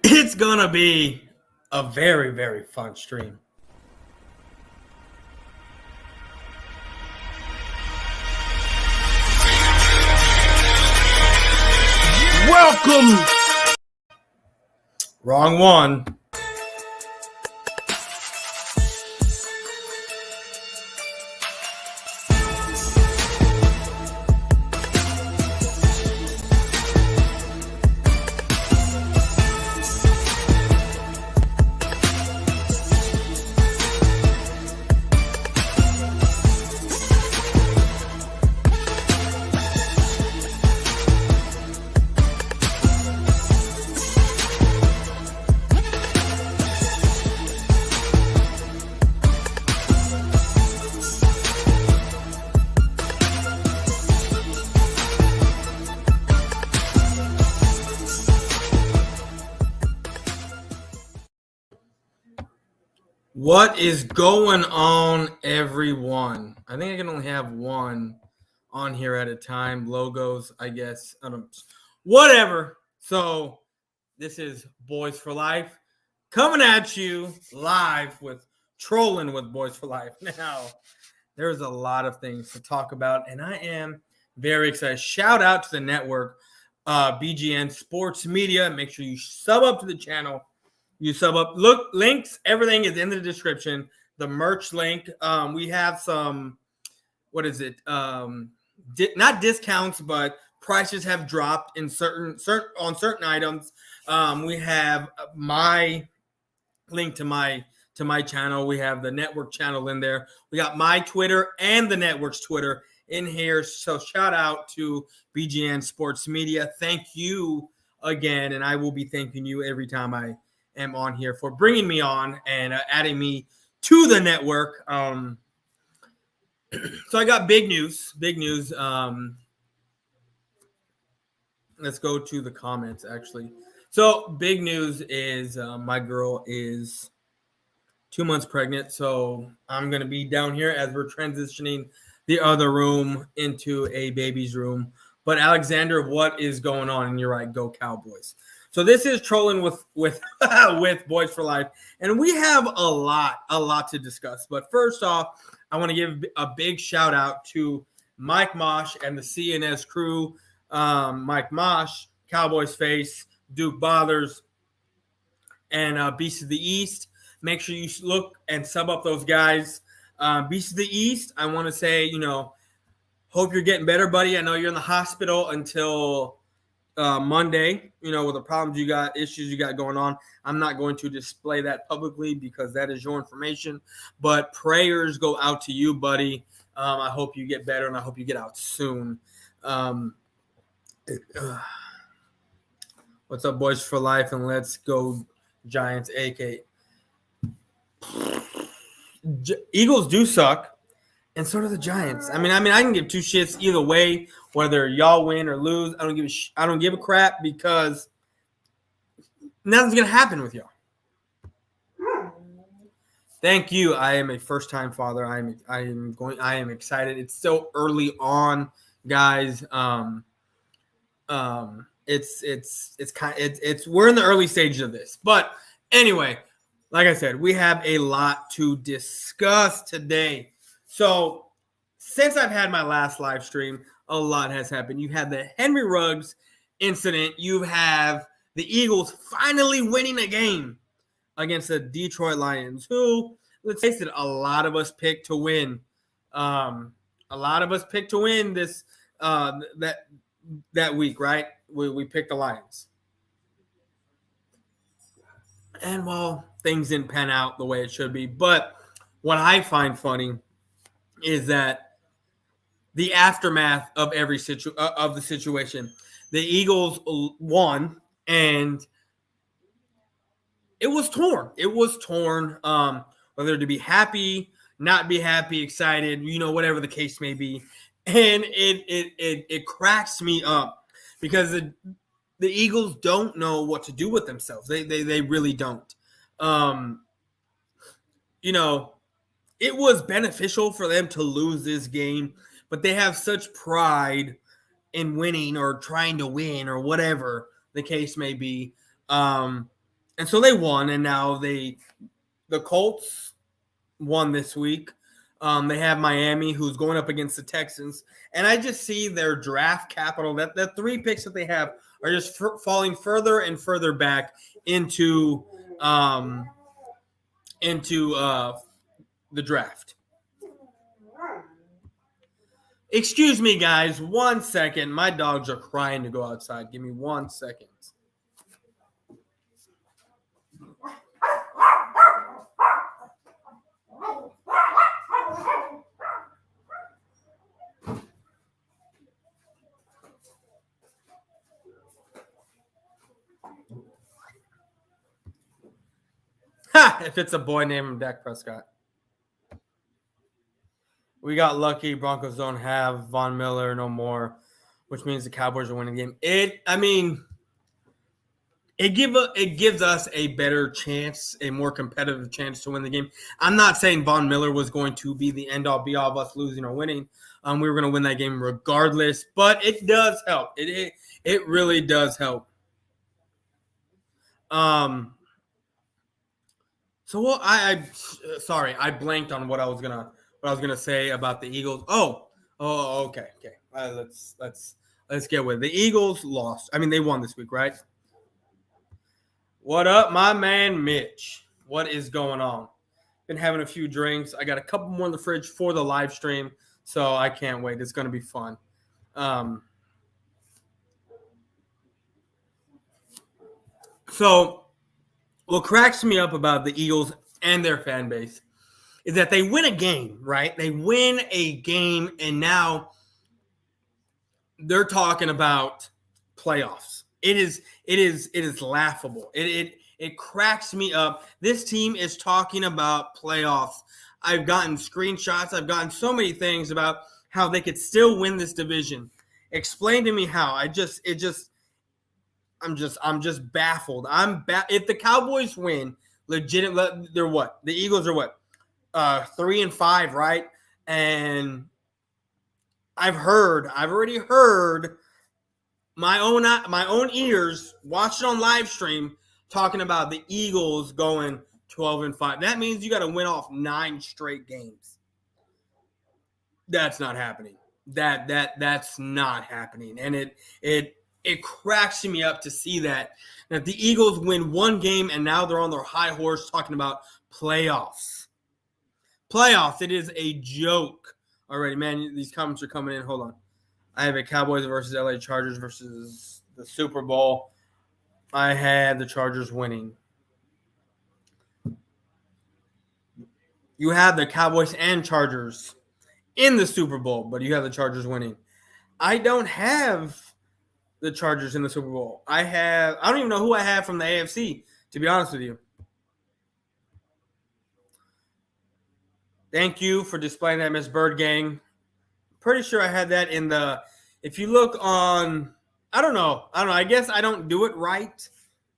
It's going to be a very, very fun stream. Welcome. Wrong one. What is going on, everyone? I think I can only have one on here at a time. Logos, I guess. I don't. Whatever. So this is Boyz4Life coming at you live with trolling with Boyz4Life. Now, there's a lot of things to talk about, and I am very excited. Shout out to the network, BGN Sports Media. Make sure you sub up to the channel. You sub up. Look, links, everything is in the description. The merch link. We have some, what is it? Not discounts, but prices have dropped in certain items. We have my link to my channel. We have the network channel in there. We got my Twitter and the network's Twitter in here. So shout out to BGN Sports Media. Thank you again, and I will be thanking you every time I am on here for bringing me on and adding me to the network. So I got big news. Let's go to the comments, actually. So big news is my girl is 2 months pregnant. So I'm going to be down here as we're transitioning the other room into a baby's room. But Alexander, what is going on? And you're right, go Cowboys. So this is trolling with Boyz4Life, and we have a lot to discuss. But first off, I want to give a big shout out to Mike Mosh and the CNS crew. Mike Mosh, Cowboys Face, Duke Bothers, and Beast of the East. Make sure you look and sub up those guys. Beast of the East, I want to say, hope you're getting better, buddy. I know you're in the hospital until Monday, with the problems you got, issues you got going on. I'm not going to display that publicly because that is your information, but prayers go out to you, buddy. I hope you get better, and I hope you get out soon. What's up, Boyz4Life, and let's go Giants, AK. Eagles do suck, and so do the Giants. I mean, I can give two shits either way, whether y'all win or lose. I don't give a crap because nothing's gonna happen with y'all. Thank you. I am a first-time father. I am excited. It's still early on, guys. It's we're in the early stages of this, but anyway, like I said, we have a lot to discuss today. So since I've had my last live stream, a lot has happened. You had the Henry Ruggs incident. You have the Eagles finally winning a game against the Detroit Lions, who, let's face it, a lot of us picked to win. A lot of us picked to win this that week, right? We picked the Lions. And, well, things didn't pan out the way it should be. But what I find funny is that the aftermath of of the situation, the Eagles won, and it was torn. Whether to be happy, not be happy, excited, whatever the case may be. And it cracks me up because the Eagles don't know what to do with themselves. They really don't. It was beneficial for them to lose this game, but they have such pride in winning or trying to win or whatever the case may be. And so they won, and now the Colts won this week. They have Miami, who's going up against the Texans, and I just see their draft capital. That 3 picks that they have are just falling further and further back into the draft. Excuse me, guys. 1 second. My dogs are crying to go outside. Give me 1 second. Ha! If it's a boy, name him Dak Prescott. We got lucky. Broncos don't have Von Miller no more, which means the Cowboys are winning the game. It gives us a better chance, a more competitive chance to win the game. I'm not saying Von Miller was going to be the end-all, be-all of us losing or winning. We were going to win that game regardless, but it does help. It really does help. So what sorry, I blanked on what I was gonna say about the Eagles. Okay. Let's get with it. The Eagles lost. I mean, they won this week, right? What up, my man Mitch? What is going on? Been having a few drinks. I got a couple more in the fridge for the live stream, so I can't wait. It's gonna be fun. So what cracks me up about the Eagles and their fan base is that they win a game, right? They win a game, and now they're talking about playoffs. It is laughable. It cracks me up. This team is talking about playoffs. I've gotten screenshots. I've gotten so many things about how they could still win this division. Explain to me how. I'm just baffled. If the Cowboys win, they're what? The Eagles are what? 3-5, right? And I've already heard my own ears, watched it on live stream, talking about the Eagles going 12-5. That means you got to win off 9 straight games. That's not happening. That's not happening. And it cracks me up to see that the Eagles win 1 game and now they're on their high horse talking about playoffs. Playoffs. It is a joke already, man. These comments are coming in. Hold on. I have a Cowboys versus LA Chargers versus the Super Bowl. I had the Chargers winning. You have the Cowboys and Chargers in the Super Bowl, but you have the Chargers winning. I don't have the Chargers in the Super Bowl. I don't even know who I have from the AFC, to be honest with you. Thank you for displaying that, Miss Bird Gang. Pretty sure I had that in the, if you look on, I don't know. I guess I don't do it right.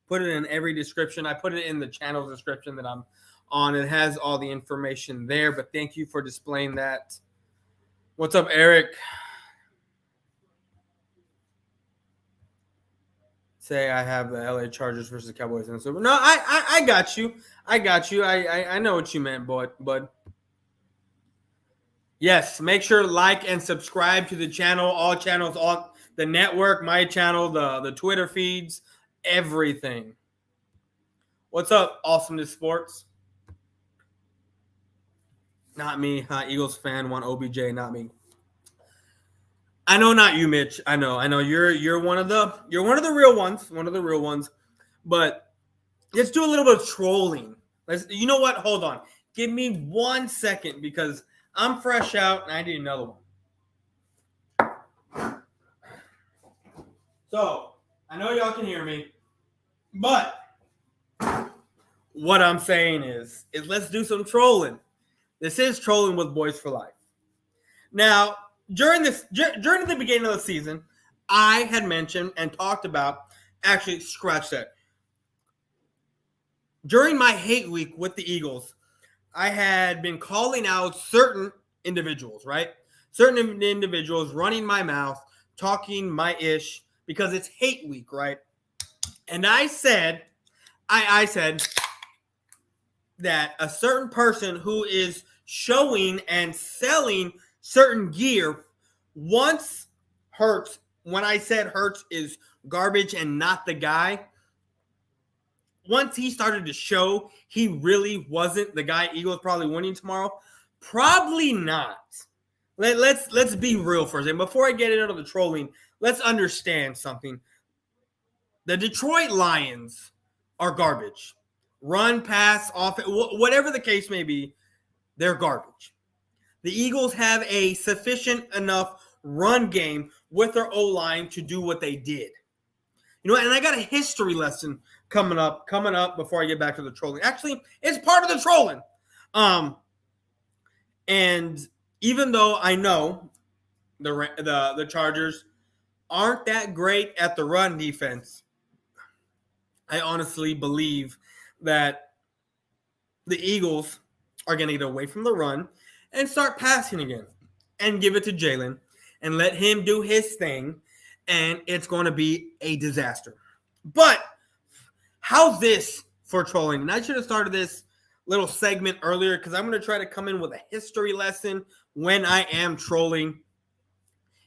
Put it in every description. I put it in the channel description that I'm on. It has all the information there, but thank you for displaying that. What's up, Eric? Say I have the LA Chargers versus Cowboys in the Super Bowl. No, I got you. I know what you meant, bud. Yes, make sure to like and subscribe to the channel, all channels, all the network, my channel, the Twitter feeds, everything. What's up, Awesomeness Sports? Not me, huh? Eagles fan, want OBJ, not me. I know, not you, Mitch. I know. You're one of the real ones. But let's do a little bit of trolling. You know what? Hold on. Give me 1 second because I'm fresh out and I need another one. So I know y'all can hear me, but what I'm saying is let's do some trolling. This is trolling with Boyz4Life. Now, during the beginning of the season, I had mentioned and talked about, actually, scratch that. During my hate week with the Eagles, I had been calling out certain individuals, right? Certain individuals running my mouth, talking my ish, because it's hate week, right? And I said I said that a certain person who is showing and selling certain gear once Hurts, when I said Hurts is garbage and not the guy, once he started to show he really wasn't the guy Eagles probably winning tomorrow, probably not. Let's be real for a second. Before I get into the trolling, let's understand something. The Detroit Lions are garbage. Run, pass, offense, whatever the case may be, they're garbage. The Eagles have a sufficient enough run game with their O-line to do what they did. You know what? And I got a history lesson coming up before I get back to the trolling. Actually, it's part of the trolling. And even though I know the Chargers aren't that great at the run defense, I honestly believe that the Eagles are going to get away from the run and start passing again and give it to Jalen and let him do his thing, and it's going to be a disaster. But how's this for trolling? And I should have started this little segment earlier because I'm going to try to come in with a history lesson when I am trolling.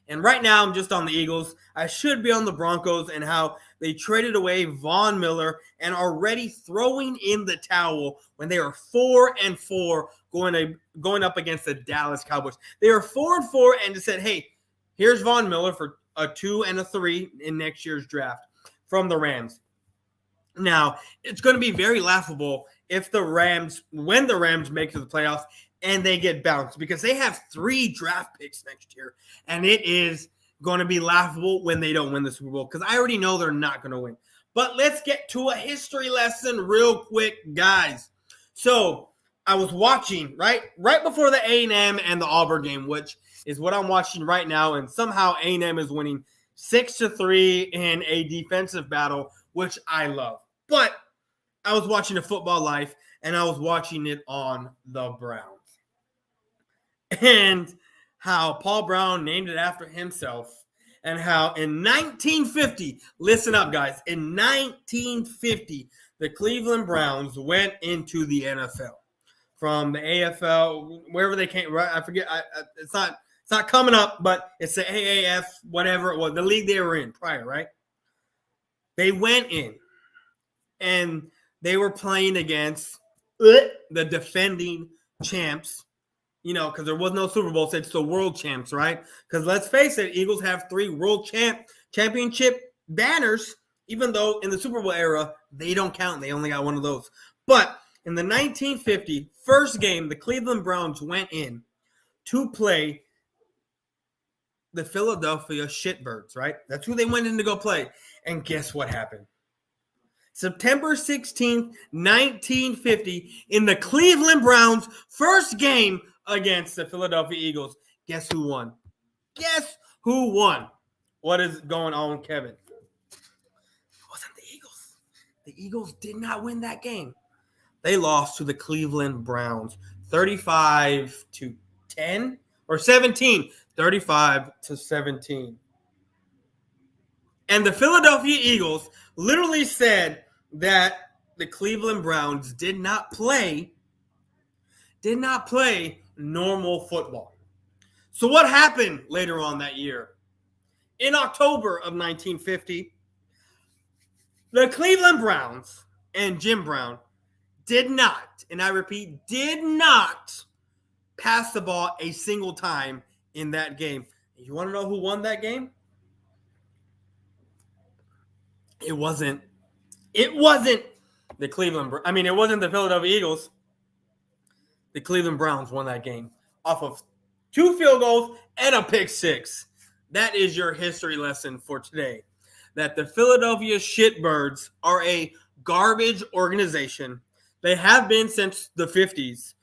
And right now, I'm just on the Eagles. I should be on the Broncos and how they traded away Von Miller and are already throwing in the towel when they are 4-4 going up against the Dallas Cowboys. They are 4-4 and just said, hey, here's Von Miller for a 2 and a 3 in next year's draft from the Rams. Now, it's going to be very laughable if when the Rams make it to the playoffs and they get bounced because they have 3 draft picks next year, and it is going to be laughable when they don't win the Super Bowl because I already know they're not going to win. But let's get to a history lesson real quick, guys. So I was watching right before the A&M and the Auburn game, which is what I'm watching right now, and somehow A&M is winning 6-3 in a defensive battle, which I love. But I was watching a Football Life, and I was watching it on the Browns. And how Paul Brown named it after himself, and how in 1950, listen up, guys, in 1950, the Cleveland Browns went into the NFL. From the AFL, wherever they came, right? I forget. It's not coming up, but it's the AAF, whatever it was, the league they were in prior, right? They went in, and they were playing against the defending champs, because there was no Super Bowl, so it's the world champs, right? Because let's face it, Eagles have 3 world championship banners, even though in the Super Bowl era, they don't count. They only got one of those. But in the 1950 first game, the Cleveland Browns went in to play the Philadelphia Shitbirds, right? That's who they went in to go play. And guess what happened? September 16th, 1950, in the Cleveland Browns' first game against the Philadelphia Eagles. Guess who won? Guess who won? What is going on, Kevin? It wasn't the Eagles. The Eagles did not win that game. They lost to the Cleveland Browns 35-10 or 17. 35-17. And the Philadelphia Eagles literally said that the Cleveland Browns did not play normal football. So what happened later on that year? In October of 1950, the Cleveland Browns and Jim Brown did not, and I repeat, did not pass the ball a single time in that game. You want to know who won that game? It wasn't the Cleveland. It wasn't the Philadelphia Eagles. The Cleveland Browns won that game off of 2 field goals and a pick 6. That is your history lesson for today. That the Philadelphia Shitbirds are a garbage organization. They have been since the 50s.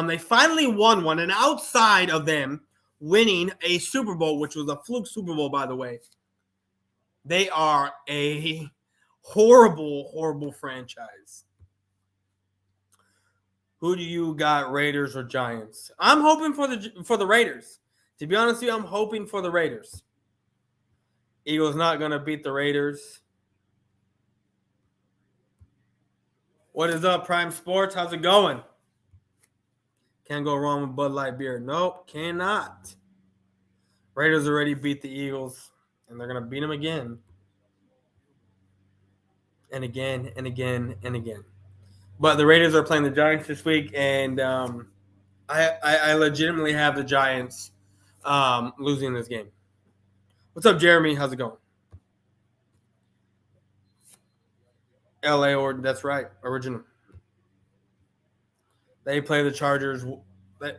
They finally won one, and outside of them winning a Super Bowl, which was a fluke Super Bowl, by the way, they are a horrible, horrible franchise. Who do you got, Raiders or Giants? I'm hoping for the Raiders. To be honest with you, I'm hoping for the Raiders. Eagles not going to beat the Raiders. What is up, Prime Sports? How's it going? Can't go wrong with Bud Light beer. Nope, cannot. Raiders already beat the Eagles, and they're going to beat them again. And again, and again, and again. But the Raiders are playing the Giants this week, and I legitimately have the Giants losing this game. What's up, Jeremy? How's it going? LA, or that's right, original. They play the Chargers.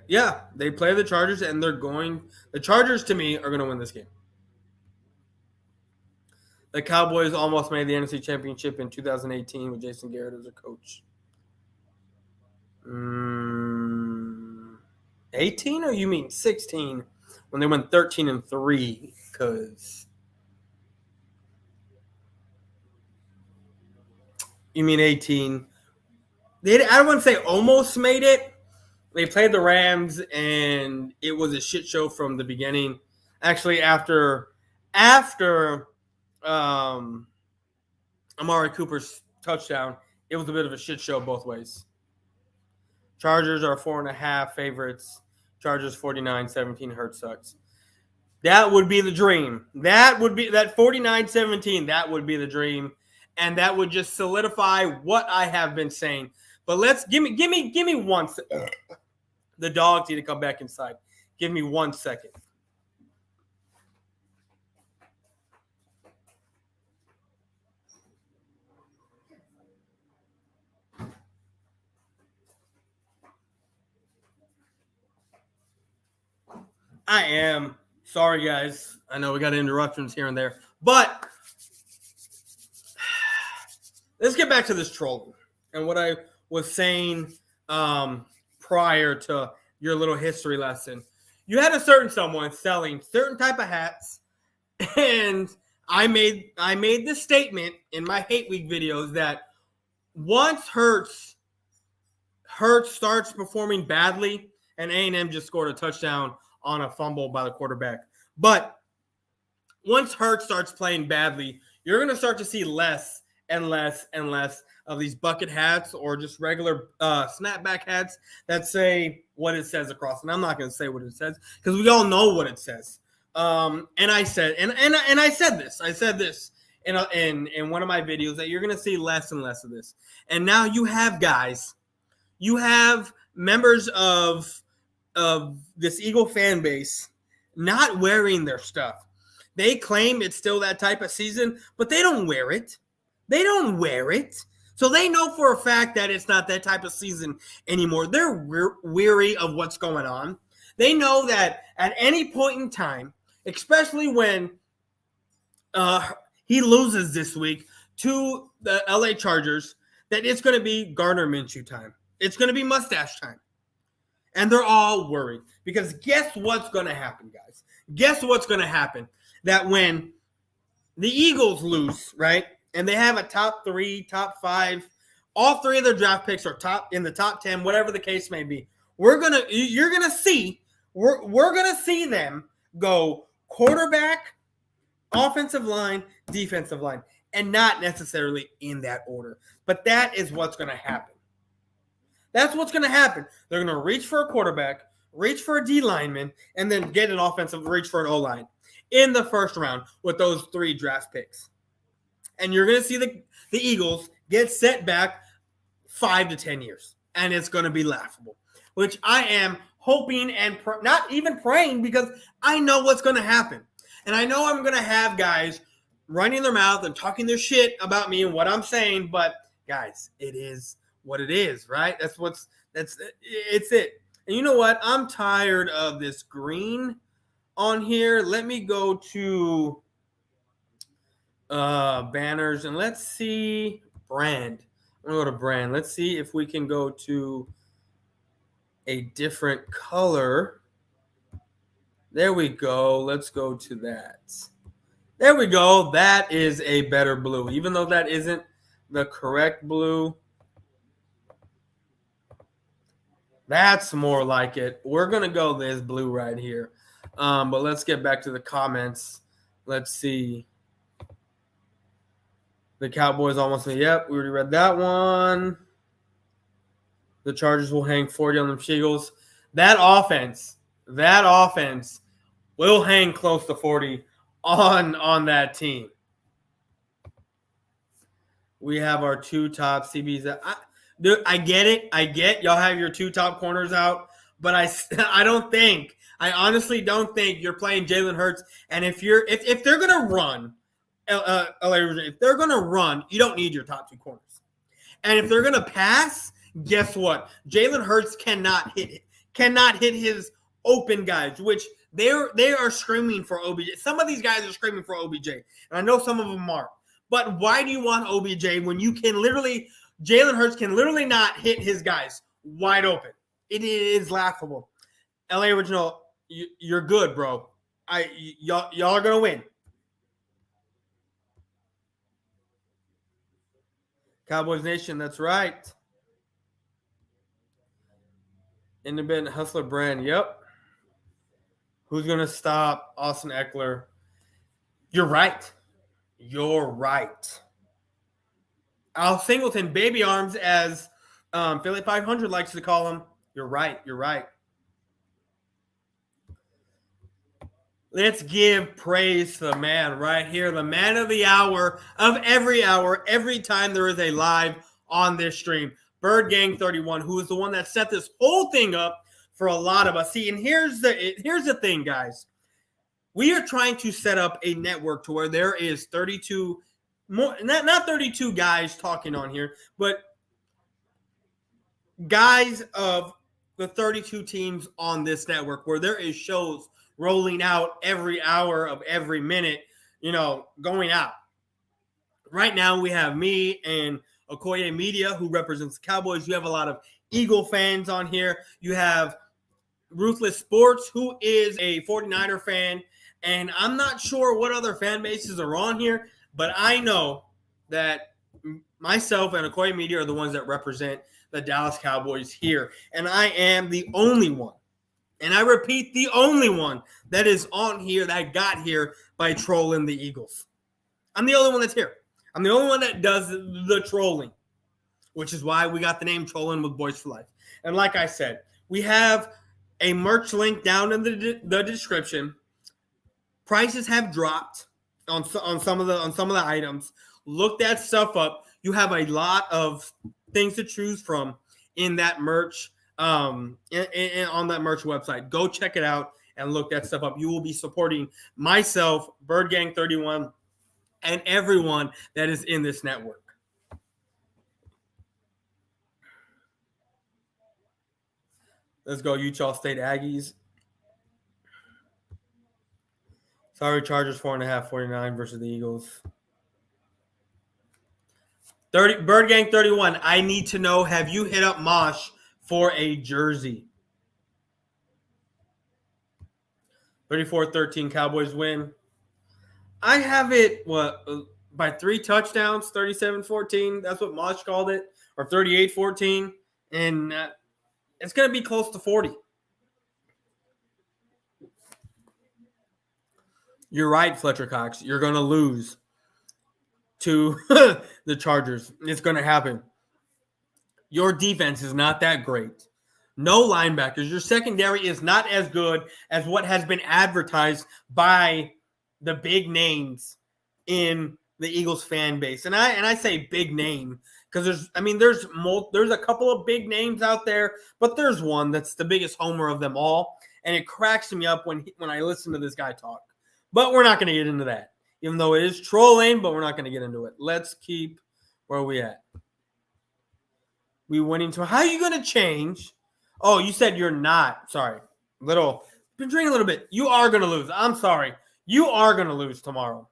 Yeah, they play the Chargers, and they're going. The Chargers, to me, are going to win this game. The Cowboys almost made the NFC Championship in 2018 with Jason Garrett as a coach. 18, or you mean 16 when they went 13-3? Because you mean 18. I wouldn't say almost made it. They played the Rams, and it was a shit show from the beginning. Actually, after Amari Cooper's touchdown, it was a bit of a shit show both ways. Chargers are 4.5 favorites. Chargers 49-17. Hurts sucks. That would be the dream. That would be that 49-17. That would be the dream, and that would just solidify what I have been saying. But let's give me one. The dogs need to come back inside. Give me 1 second. I am sorry, guys. I know we got interruptions here and there, but let's get back to this trolling and what I was saying prior to your little history lesson. You had a certain someone selling certain type of hats, and I made this statement in my Hate Week videos that once Hurts starts performing badly, and A&M just scored a touchdown on a fumble by the quarterback. But once Hurts starts playing badly, you're going to start to see less and less and less of these bucket hats or just regular snapback hats that say what it says across. And I'm not going to say what it says because we all know what it says. And I said, and I said this. I said this in one of my videos that you're going to see less and less of this. And now you have guys, you have members of this Eagle fan base not wearing their stuff. They claim it's still that type of season, but they don't wear it. They don't wear it. So they know for a fact that it's not that type of season anymore. They're weary of what's going on. They know that at any point in time, especially when he loses this week to the LA Chargers, that it's going to be Gardner Minshew time. It's going to be mustache time. And they're all worried because guess what's going to happen, guys? Guess what's going to happen? That when the Eagles lose, right, and they have a top 3, top 5, all 3 of their draft picks are in the top 10, whatever the case may be. You're gonna see them go quarterback, offensive line, defensive line, and not necessarily in that order. But that is what's going to happen. That's what's going to happen. They're going to reach for a quarterback, reach for a D lineman, and then get an offensive, reach for an O-line in the first round with those 3 draft picks. And you're going to see the Eagles get set back 5 to 10 years. And it's going to be laughable, which I am hoping and not even praying because I know what's going to happen. And I know I'm going to have guys running their mouth and talking their shit about me and what I'm saying. But, guys, it is what it is, right? It's it. And you know what? I'm tired of this green on here. Let me go to banners and let's see brand. I'm gonna go to brand. Let's see if we can go to a different color. There we go. Let's go to that. There we go. That is a better blue, even though that isn't the correct blue. That's more like it. We're going to go this blue right here. But let's get back to the comments. Let's see. The Cowboys almost – yep, we already read that one. The Chargers will hang 40 on the Eagles. That offense will hang close to 40 on that team. We have our two top CBs. I get it. I get y'all have your two top corners out, but I honestly don't think you're playing Jalen Hurts. And if they're gonna run, if they're gonna run, you don't need your top two corners. And if they're gonna pass, guess what? Jalen Hurts cannot hit his open guys, which they are screaming for OBJ. Some of these guys are screaming for OBJ, and I know some of them aren't. But why do you want OBJ when you can literally Jalen Hurts can literally not hit his guys wide open? It is laughable. LA Original, you're good, bro. Y'all are gonna win. Cowboys Nation, that's right. Independent Hustler brand, yep. Who's gonna stop Austin Eckler? You're right. You're right. Al Singleton, baby arms, as Philly 500 likes to call him. You're right. You're right. Let's give praise to the man right here, the man of the hour, every time there is a live on this stream. Bird Gang 31, who is the one that set this whole thing up for a lot of us. See, and here's the thing, guys. We are trying to set up a network to where there is 32 more, not 32 guys talking on here, but guys of the 32 teams on this network, where there is shows rolling out every hour of every minute, going out. Right now we have me and Okoye Media, who represents the Cowboys. You have a lot of Eagle fans on here. You have Ruthless Sports, who is a 49er fan. And I'm not sure what other fan bases are on here, but I know that myself and Okoye Media are the ones that represent the Dallas Cowboys here. And I am the only one, and I repeat, the only one that is on here that got here by trolling the Eagles. I'm the only one that's here. I'm the only one that does the trolling, which is why we got the name Trolling with Boyz4Life. And like I said, we have a merch link down in the description. Prices have dropped on some of the items. Look that stuff up. You have a lot of things to choose from in that merch, on that merch website. Go check it out and look that stuff up. You will be supporting myself, Bird Gang 31, and everyone that is in this network. Let's go, Utah State Aggies. Sorry, Chargers 4.5, 49 versus the Eagles. Bird Gang 31. I need to know, have you hit up Mosh for a jersey? 34-13, Cowboys win. I have it, by 3 touchdowns, 37-14. That's what Mosh called it, or 38-14. And it's going to be close to 40. You're right, Fletcher Cox. You're going to lose to the Chargers. It's going to happen. Your defense is not that great. No linebackers. Your secondary is not as good as what has been advertised by the big names in the Eagles fan base. And I say big name because there's a couple of big names out there, but there's one that's the biggest homer of them all, and it cracks me up when I listen to this guy talk. But we're not going to get into that, even though it is trolling, but we're not going to get into it. Let's keep where we at. We winning to how are you going to change? Oh, you said you're not. Sorry. Been drinking a little bit. You are going to lose. I'm sorry. You are going to lose tomorrow.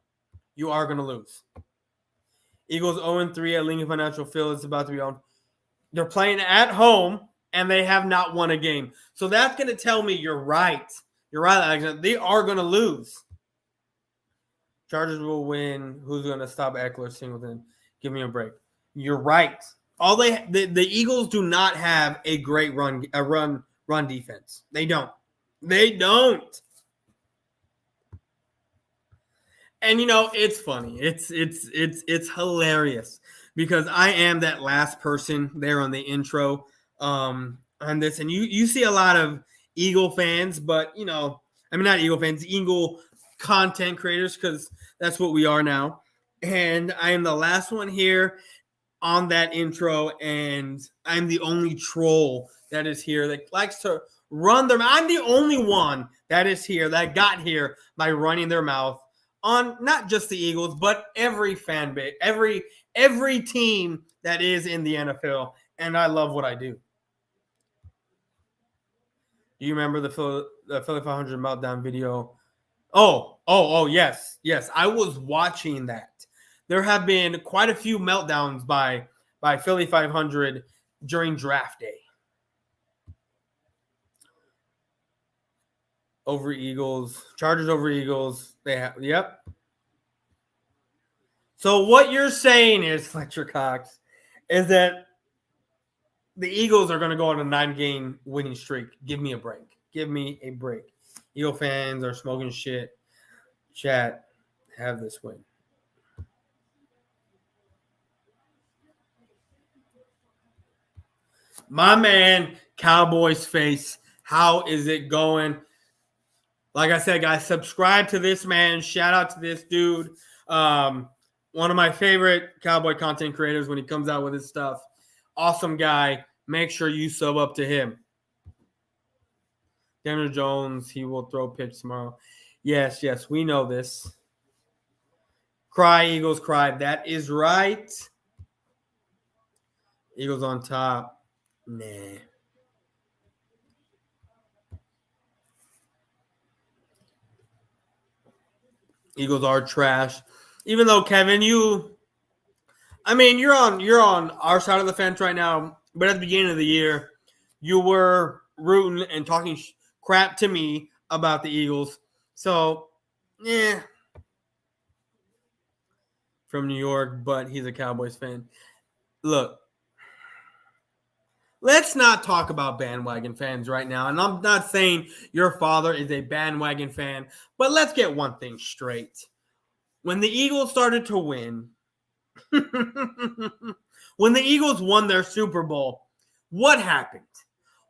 You are going to lose. Eagles 0-3 at Lincoln Financial Field. It's about to be on. They're playing at home, and they have not won a game. So that's going to tell me you're right. You're right, Alexander. They are going to lose. Chargers will win. Who's going to stop Eckler? Singleton. Give me a break. You're right. The Eagles do not have a great run defense. They don't. And it's funny. It's hilarious because I am that last person there on the intro on this, and you see a lot of Eagle fans, but I mean not Eagle fans, Eagle content creators, because that's what we are now. And I am the last one here on that intro, and I'm the only troll that is here that likes to run their. I'm the only one that is here that got here by running their mouth on not just the Eagles, but every fan base, every team that is in the NFL, and I love what I do. Do you remember the Philly 500 meltdown video? Oh, yes. I was watching that. There have been quite a few meltdowns by Philly 500 during draft day. Over Eagles, Chargers over Eagles. They have, yep. So what you're saying is, Fletcher Cox, is that the Eagles are going to go on a 9-game winning streak. Give me a break. Eagle fans are smoking shit. Chat, have this win. My man, Cowboys face. How is it going? Like I said, guys, subscribe to this man. Shout out to this dude. One of my favorite Cowboy content creators when he comes out with his stuff. Awesome guy. Make sure you sub up to him. Daniel Jones, he will throw pitch tomorrow. Yes, we know this. Cry, Eagles, cry. That is right. Eagles on top. Nah. Eagles are trash. Even though, Kevin, you're on our side of the fence right now, but at the beginning of the year, you were rooting and talking crap to me about the Eagles. So, yeah. From New York, but he's a Cowboys fan. Look, let's not talk about bandwagon fans right now. And I'm not saying your father is a bandwagon fan, but let's get one thing straight. When the Eagles started to win, when the Eagles won their Super Bowl, what happened?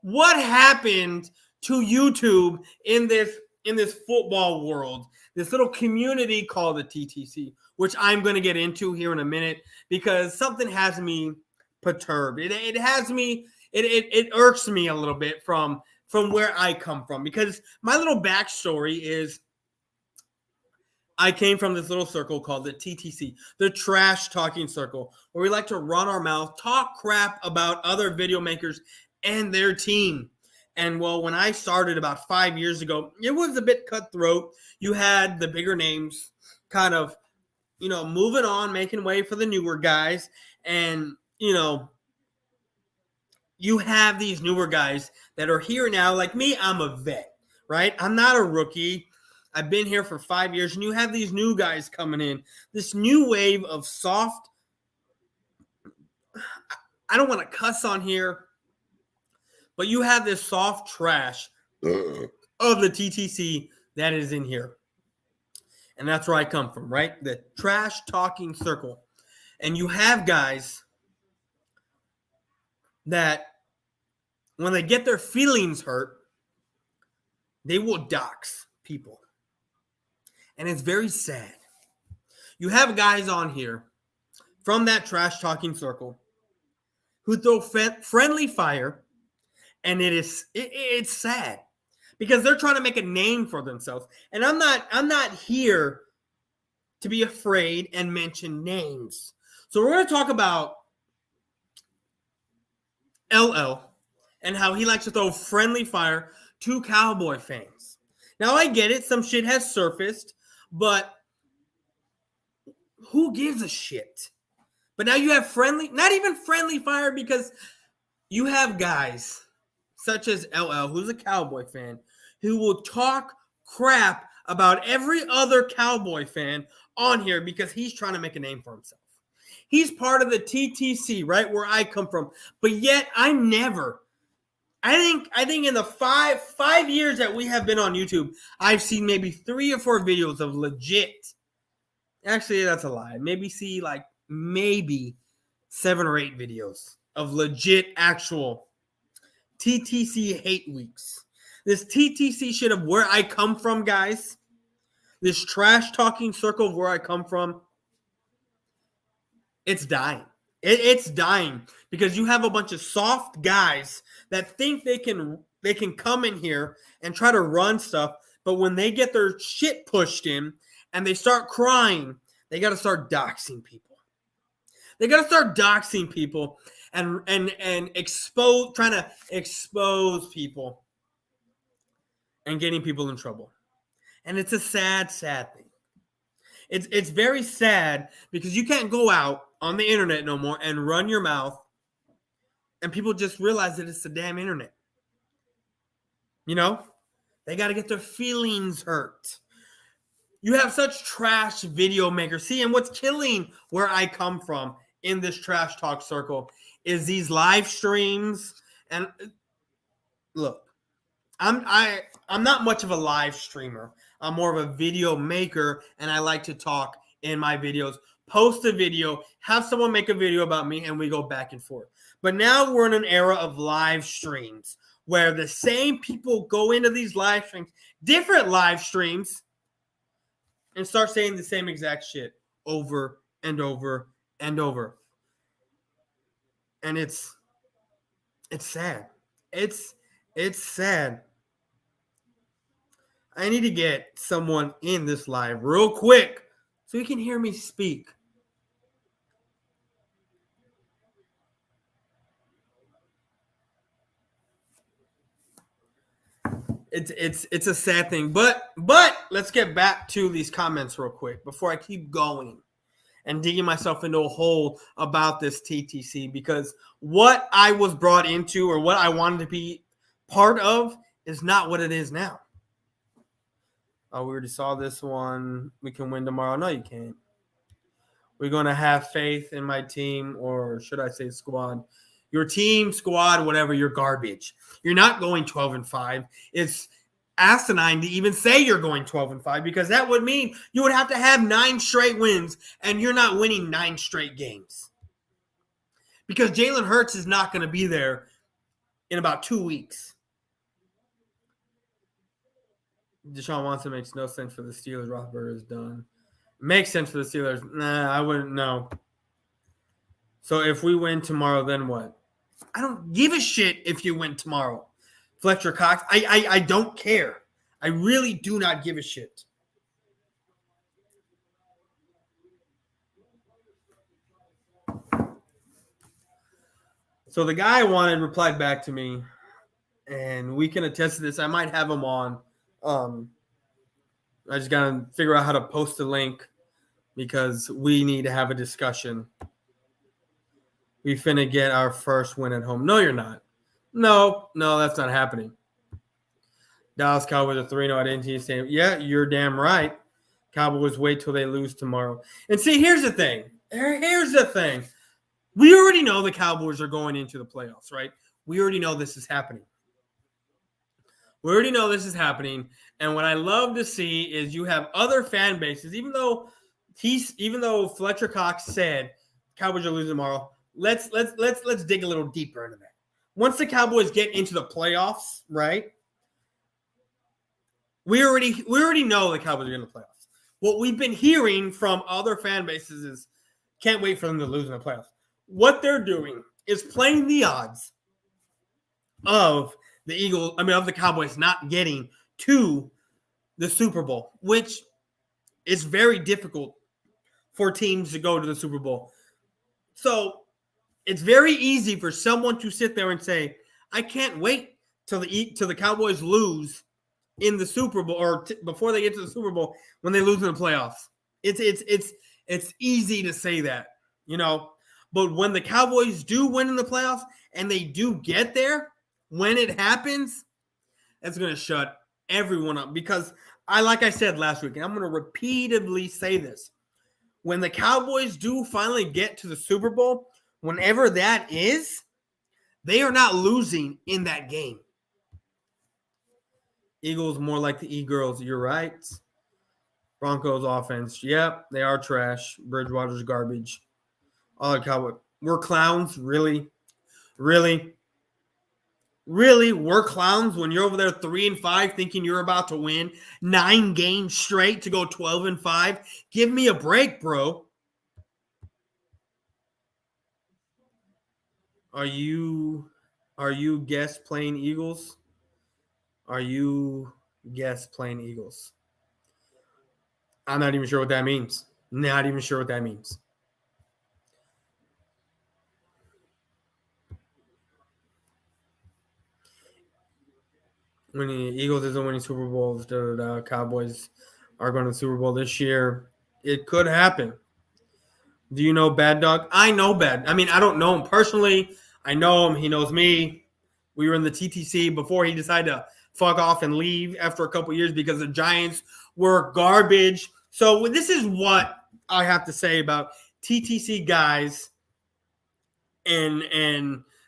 What happened to YouTube in this football world, this little community called the TTC, which I'm going to get into here in a minute because something has me perturbed. It has me. It irks me a little bit from where I come from, because my little backstory is I came from this little circle called the TTC, the trash talking circle, where we like to run our mouth, talk crap about other video makers and their team. And well, when I started about 5 years ago, it was a bit cutthroat. You had the bigger names kind of, moving on, making way for the newer guys. And, you have these newer guys that are here now. Like me, I'm a vet, right? I'm not a rookie. I've been here for 5 years, and you have these new guys coming in. This new wave of soft, I don't want to cuss on here, but you have this soft trash of the TTC that is in here. And that's where I come from, right? The trash talking circle. And you have guys that when they get their feelings hurt, they will dox people. And it's very sad. You have guys on here from that trash talking circle who throw friendly fire, and it's sad because they're trying to make a name for themselves. And I'm not here to be afraid and mention names. So we're going to talk about LL and how he likes to throw friendly fire to Cowboy fans. Now, I get it. Some shit has surfaced, but who gives a shit? But now you have not even friendly fire, because you have guys such as LL, who's a Cowboy fan, who will talk crap about every other Cowboy fan on here because he's trying to make a name for himself. He's part of the TTC, right, where I come from. But yet I think in the five years that we have been on YouTube, I've seen maybe 3 or 4 videos of legit. Actually, that's a lie. Maybe 7 or 8 videos of legit actual TTC hate weeks. This TTC shit of where I come from, guys. This trash talking circle of where I come from. It's dying. It's dying because you have a bunch of soft guys that think they can come in here and try to run stuff, but when they get their shit pushed in and they start crying, they got to start doxing people. They got to start doxing people and trying to expose people and getting people in trouble. And it's a sad, sad thing. It's very sad because you can't go out on the internet no more and run your mouth and people just realize that it's the damn internet. You know? They got to get their feelings hurt. You have such trash video makers. See, and what's killing where I come from in this trash talk circle is these live streams. And look, I'm not much of a live streamer. I'm more of a video maker, and I like to talk in my videos. Post a video, have someone make a video about me, and we go back and forth. But now we're in an era of live streams where the same people go into these live streams, different live streams, and start saying the same exact shit over and over and over. And it's sad. It's sad. I need to get someone in this live real quick so you can hear me speak. It's a sad thing, but let's get back to these comments real quick before I keep going and digging myself into a hole about this TTC, because what I was brought into or what I wanted to be part of is not what it is now. Oh, we already saw this one. We can win tomorrow. No, you can't. We're going to have faith in my team, or should I say squad. Your team, squad, whatever, you're garbage. You're not going 12-5. It's asinine to even say you're going 12-5 because that would mean you would have to have 9 straight wins, and you're not winning 9 straight games. Because Jalen Hurts is not going to be there in about 2 weeks. Deshaun Watson makes no sense for the Steelers. Roethlisberger is done. Makes sense for the Steelers. Nah, I wouldn't know. So if we win tomorrow, then what? I don't give a shit if you win tomorrow. Fletcher Cox, I don't care. I really do not give a shit. So the guy I wanted replied back to me, and we can attest to this. I might have him on. I just got to figure out how to post a link because we need to have a discussion. We finna get our first win at home. No, you're not. No, that's not happening. Dallas Cowboys are 3-0 at NT Stadium. Yeah, you're damn right. Cowboys wait till they lose tomorrow. And see, here's the thing. Here's the thing. We already know the Cowboys are going into the playoffs, right? We already know this is happening. And what I love to see is you have other fan bases, even though Fletcher Cox said Cowboys are losing tomorrow. Let's dig a little deeper into that. Once the Cowboys get into the playoffs, right? We already know the Cowboys are in the playoffs. What we've been hearing from other fan bases is can't wait for them to lose in the playoffs. What they're doing is playing the odds of the Cowboys not getting to the Super Bowl, which is very difficult for teams to go to the Super Bowl. So it's very easy for someone to sit there and say, I can't wait till the Cowboys lose in the Super Bowl or before they get to the Super Bowl when they lose in the playoffs. It's easy to say that, you know. But when the Cowboys do win in the playoffs and they do get there, when it happens, that's going to shut everyone up. Because like I said last week, and I'm going to repeatedly say this, when the Cowboys do finally get to the Super Bowl, whenever that is, they are not losing in that game. Eagles more like the E-Girls. You're right. Broncos offense. Yep, they are trash. Bridgewater's garbage. All the Cowboys. We're clowns? Really? Really? Really, we're clowns when you're over there 3-5 thinking you're about to win 9 games straight to go 12-5. Give me a break, bro. Are you guest playing Eagles? Are you guest playing Eagles? I'm not even sure what that means. Not even sure what that means. When the Eagles isn't winning Super Bowls, the Cowboys are going to the Super Bowl this year. It could happen. Do you know Bad Dog? I know Bad. I mean, I don't know him personally. I know him. He knows me. We were in the TTC before he decided to fuck off and leave after a couple years because the Giants were garbage. So this is what I have to say about TTC guys and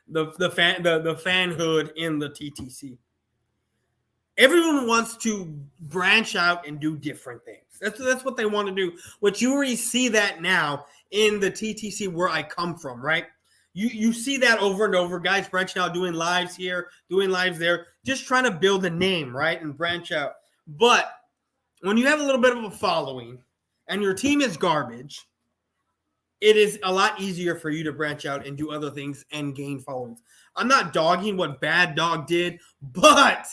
the fanhood in the TTC. Everyone wants to branch out and do different things. That's what they want to do. But you already see that now in the TTC where I come from, right? You see that over and over. Guys branching out, doing lives here, doing lives there, just trying to build a name, right? And branch out. But when you have a little bit of a following and your team is garbage, it is a lot easier for you to branch out and do other things and gain followings. I'm not dogging what Bad Dog did, but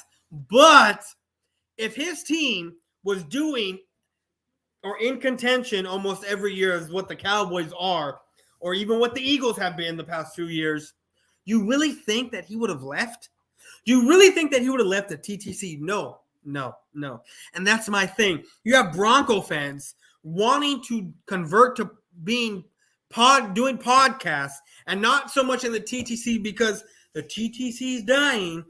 if his team was doing or in contention almost every year as what the Cowboys are, or even what the Eagles have been the past 2 years, you really think that he would have left? Do you really think that he would have left the TTC? No. And that's my thing. You have Bronco fans wanting to convert to being doing podcasts and not so much in the TTC because the TTC is dying.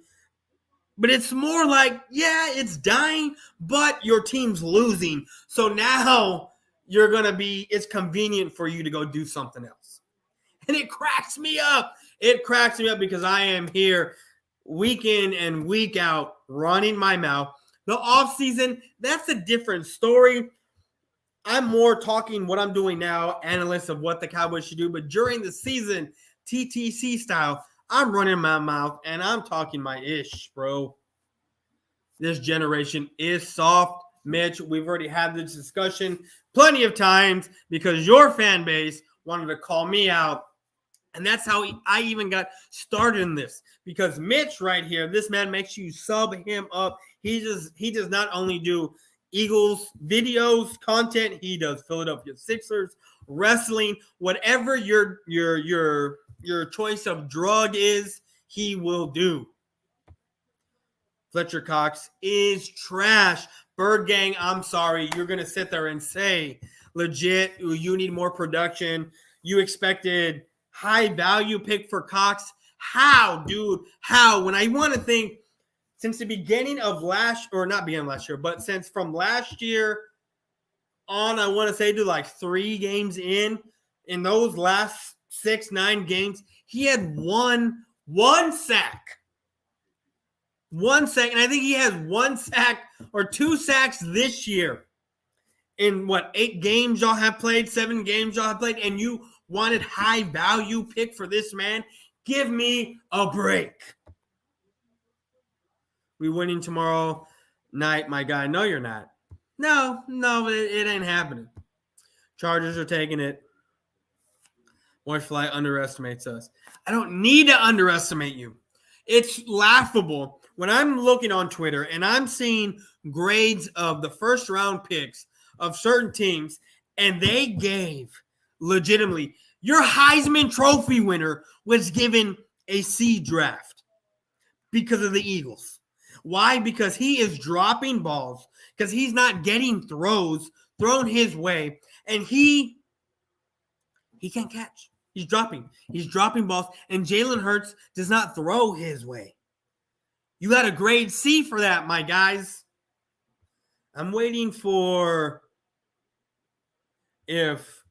But it's more like, yeah, it's dying, but your team's losing. So now it's convenient for you to go do something else. And it cracks me up. It cracks me up because I am here week in and week out running my mouth. The offseason, that's a different story. I'm more talking what I'm doing now, analysts of what the Cowboys should do. But during the season, TTC style, I'm running my mouth and I'm talking my ish, bro. This generation is soft. Mitch, we've already had this discussion plenty of times because your fan base wanted to call me out. And that's how I even got started in this. Because Mitch right here, this man makes you sub him up. He does not only do Eagles videos, content, he does Philadelphia Sixers, wrestling, whatever your choice of drug is, he will do. Fletcher Cox is trash. Bird Gang, I'm sorry. You're going to sit there and say, legit, you need more production. You expected high value pick for Cox. How, dude? How? When I want to think, since the beginning of but since from last year on, I want to say to like 3 games in those last 6-9 games, he had one sack. 1 sack, and I think he has 1 sack or 2 sacks this year. In 8 games y'all have played, 7 games y'all have played, and you wanted high value pick for this man? Give me a break. We winning tomorrow night, my guy. No, you're not. No, it ain't happening. Chargers are taking it. Boyz4Life underestimates us. I don't need to underestimate you. It's laughable when I'm looking on Twitter and I'm seeing grades of the first round picks of certain teams, and they gave legitimately your Heisman Trophy winner was given a C draft because of the Eagles. Why? Because he is dropping balls, because he's not getting throws thrown his way, and he can't catch. He's dropping balls, and Jalen Hurts does not throw his way. You got a grade C for that, my guys. I'm waiting for if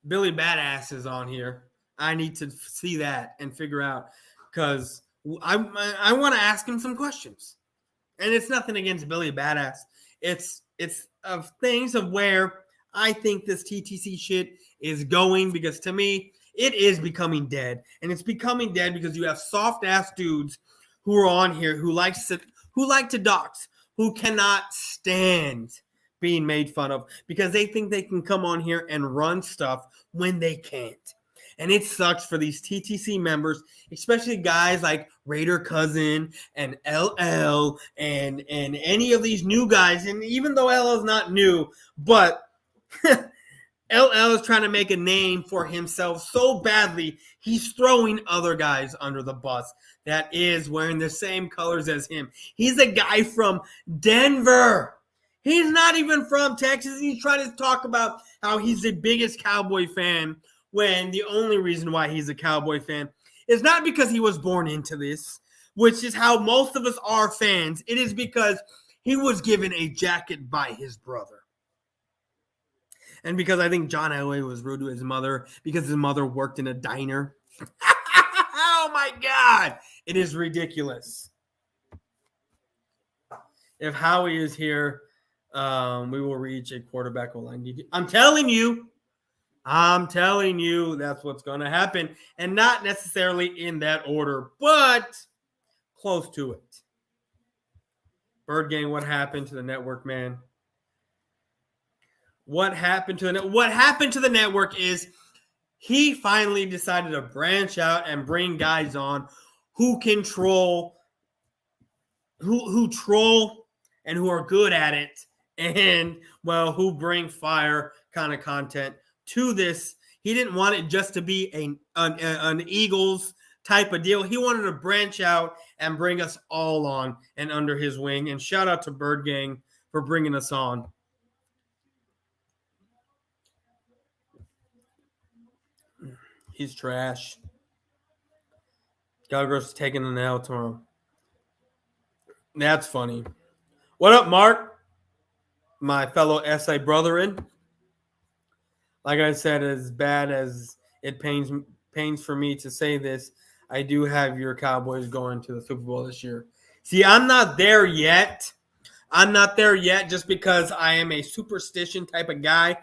Billy Badass is on here. I need to see that and figure out, because I want to ask him some questions. And it's nothing against Billy Badass. It's of things of where I think this TTC shit is going, because to me, it is becoming dead. And it's becoming dead because you have soft-ass dudes who are on here who like to dox, who cannot stand being made fun of because they think they can come on here and run stuff when they can't. And it sucks for these TTC members, especially guys like Raider Cousin and LL and any of these new guys. And even though LL is not new, but LL is trying to make a name for himself so badly, he's throwing other guys under the bus that is wearing the same colors as him. He's a guy from Denver. He's not even from Texas. He's trying to talk about how he's the biggest Cowboy fan when the only reason why he's a Cowboy fan is not because he was born into this, which is how most of us are fans. It is because he was given a jacket by his brother. And because I think John Elway was rude to his mother because his mother worked in a diner. Oh, my God. It is ridiculous. If Howie is here, we will reach a quarterback line. I'm telling you, that's what's going to happen. And not necessarily in that order, but close to it. Bird Gang, what happened to the network, man? What happened to the network is he finally decided to branch out and bring guys on who can troll, who troll and who are good at it, and well, who bring fire kind of content to this. He didn't want it just to be an Eagles type of deal. He wanted to branch out and bring us all on and under his wing. And shout out to Bird Gang for bringing us on. He's trash. Gallagher's taking an L tomorrow. That's funny. What up, Mark? My fellow SA brethren. Like I said, as bad as it pains for me to say this, I do have your Cowboys going to the Super Bowl this year. See, I'm not there yet. Just because I am a superstition type of guy.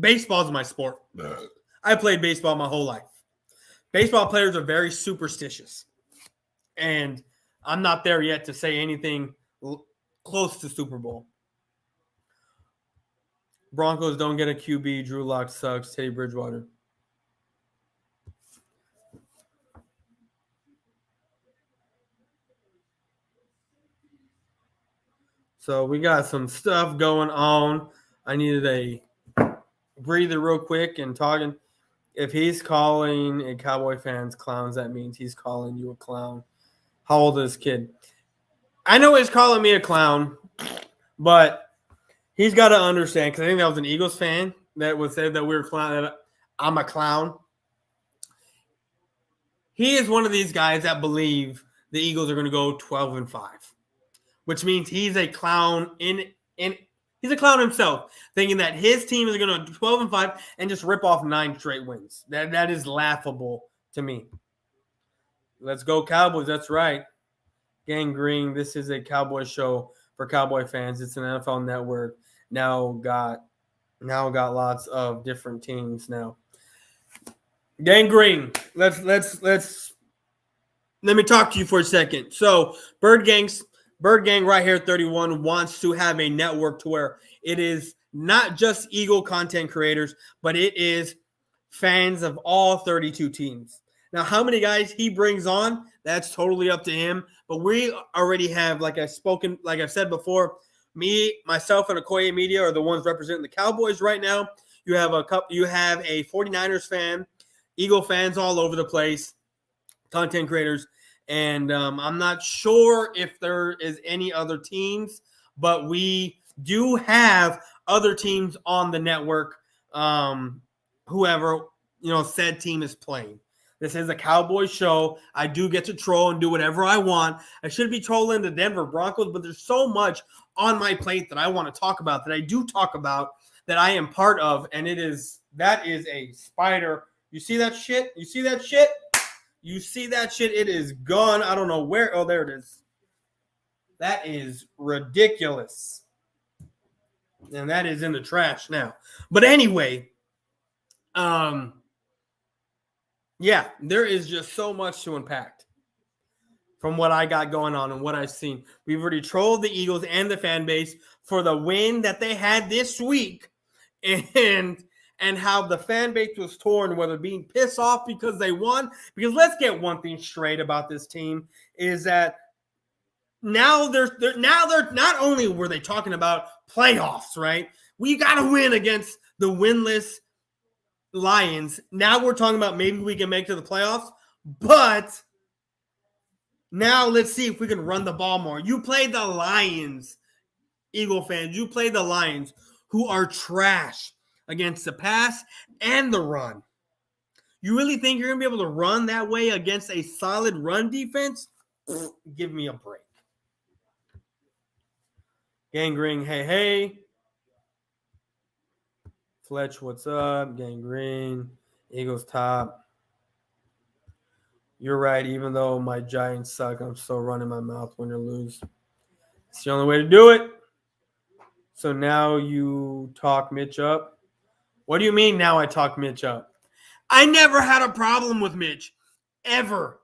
Baseball is my sport. I played baseball my whole life. Baseball players are very superstitious. And I'm not there yet to say anything close to Super Bowl. Broncos don't get a QB. Drew Lock sucks. Teddy Bridgewater. So we got some stuff going on. I needed a breather real quick and talking. If he's calling a Cowboy fans clowns, that means he's calling you a clown. How old is this kid? I know he's calling me a clown, but he's got to understand, because I think that was an Eagles fan that would say that we were clown. That I'm a clown. He is one of these guys that believe the Eagles are going to go 12-5, which means he's a clown he's a clown himself, thinking that his team is going to 12-5 and just rip off 9 straight wins. That is laughable to me. Let's go Cowboys. That's right. Gang Green, this is a Cowboy show for Cowboy fans. It's an NFL network. Now got lots of different teams now. Gang Green, let me talk to you for a second. So Bird Gang right here, 31, wants to have a network to where it is not just Eagle content creators, but it is fans of all 32 teams. Now, how many guys he brings on, that's totally up to him. But we already have, like I've said before, me, myself, and Okoye Media are the ones representing the Cowboys right now. You have a 49ers fan, Eagle fans all over the place, content creators. And I'm not sure if there is any other teams, but we do have other teams on the network, whoever, said team is playing. This is a Cowboys show. I do get to troll and do whatever I want. I should be trolling the Denver Broncos, but there's so much on my plate that I want to talk about, that I do talk about, that I am part of, and that is a spider. You see that shit? You see that shit? It is gone. I don't know where. Oh, there it is. That is ridiculous. And that is in the trash now. But anyway, Yeah, there is just so much to unpack from what I got going on and what I've seen. We've already trolled the Eagles and the fan base for the win that they had this week, and how the fan base was torn, whether being pissed off because they won. Because let's get one thing straight about this team is that now they're not only were they talking about playoffs, right? We got to win against the winless Lions. Now we're talking about maybe we can make it to the playoffs, but now let's see if we can run the ball more. You play the Lions, Eagle fans. You play the Lions, who are trash against the pass and the run. You really think you're going to be able to run that way against a solid run defense? Give me a break. Gangrene, hey. Fletch, what's up? Gangrene, Eagles top. You're right. Even though my Giants suck, I'm still running my mouth when you lose. It's the only way to do it. So now you talk Mitch up. What do you mean now I talk Mitch up? I never had a problem with Mitch. Ever.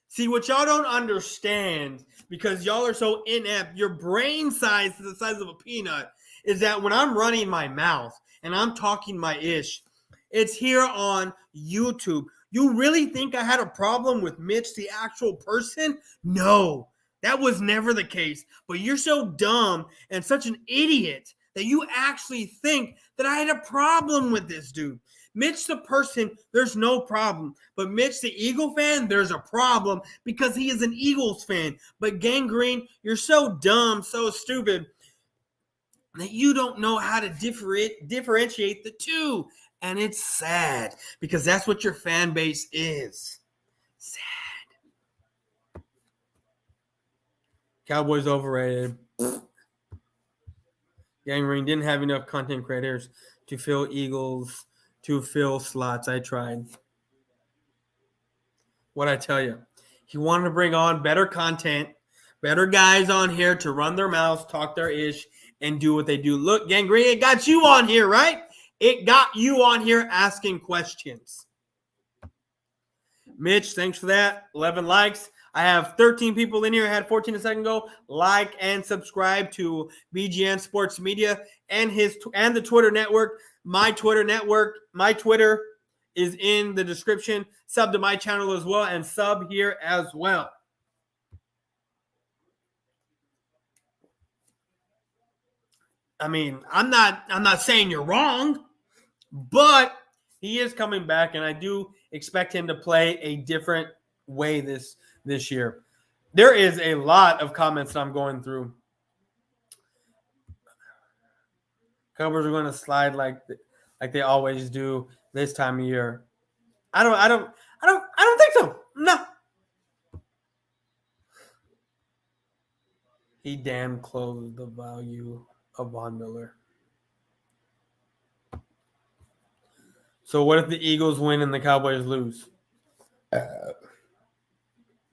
See, what y'all don't understand, because y'all are so inept, your brain size is the size of a peanut, is that when I'm running my mouth and I'm talking my ish, it's here on YouTube. You really think I had a problem with Mitch, the actual person? No, that was never the case. But you're so dumb and such an idiot that you actually think that I had a problem with this dude. Mitch the person, there's no problem. But Mitch the Eagle fan, there's a problem because he is an Eagles fan. But Gangrene, you're so dumb, so stupid that you don't know how to differentiate the two. And it's sad because that's what your fan base is. Sad. Cowboys overrated. Gangrene didn't have enough content creators to fill slots. I tried. What'd I tell you? He wanted to bring on better content, better guys on here to run their mouths, talk their ish, and do what they do. Look, Gangrene, it got you on here, right? It got you on here asking questions. Mitch, thanks for that. 11 likes. I have 13 people in here. I had 14 a second ago. Like and subscribe to BGN Sports Media and the Twitter network. My Twitter is in the description. Sub to my channel as well, and sub here as well. I mean, I'm not saying you're wrong, but he is coming back, and I do expect him to play a different way this year. There is a lot of comments that I'm going through. Covers are going to slide like they always do this time of year. I don't think so. No. He damn closed the value of Von Miller. So what if the Eagles win and the Cowboys lose?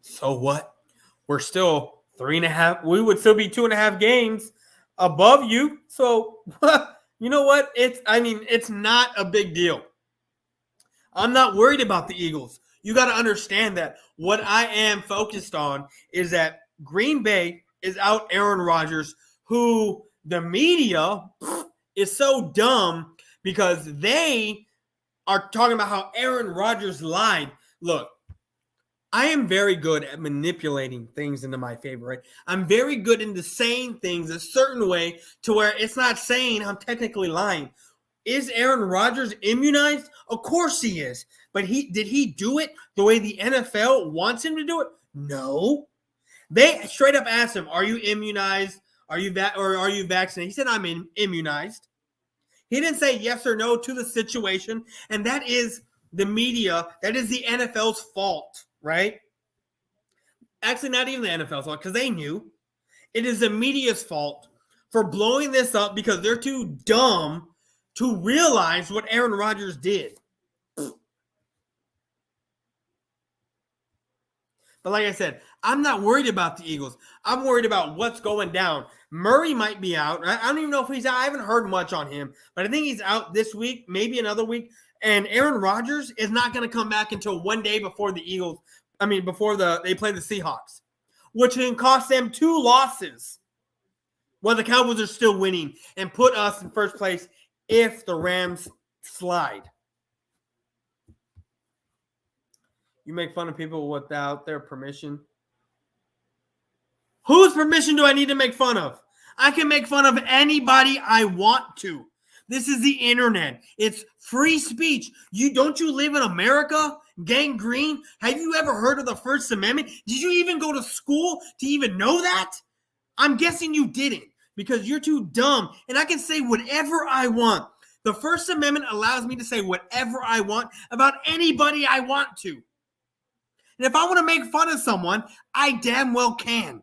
So what? We're still 3.5. We would still be 2.5 games above you. So you know what? It's not a big deal. I'm not worried about the Eagles. You got to understand that what I am focused on is that Green Bay is out Aaron Rodgers, who the media is so dumb because they are talking about how Aaron Rodgers lied. Look, I am very good at manipulating things into my favor, right? I'm very good into saying things a certain way to where it's not saying I'm technically lying. Is Aaron Rodgers immunized? Of course he is. But did he do it the way the NFL wants him to do it? No. They straight up asked him, "Are you immunized? Are you vaccinated?" He said, "I'm immunized." He didn't say yes or no to the situation, and that is the media. That is the NFL's fault, right? Actually, not even the NFL's fault because they knew. It is the media's fault for blowing this up because they're too dumb to realize what Aaron Rodgers did. But like I said, I'm not worried about the Eagles. I'm worried about what's going down. Murray might be out. I don't even know if he's out. I haven't heard much on him, but I think he's out this week, maybe another week. And Aaron Rodgers is not going to come back until one day before the Eagles. Before they play the Seahawks, which can cost them 2 losses while the Cowboys are still winning and put us in first place if the Rams slide. You make fun of people without their permission. Whose permission do I need to make fun of? I can make fun of anybody I want to. This is the internet. It's free speech. Don't you live in America? Gang Green? Have you ever heard of the First Amendment? Did you even go to school to even know that? I'm guessing you didn't because you're too dumb. And I can say whatever I want. The First Amendment allows me to say whatever I want about anybody I want to. And if I want to make fun of someone, I damn well can.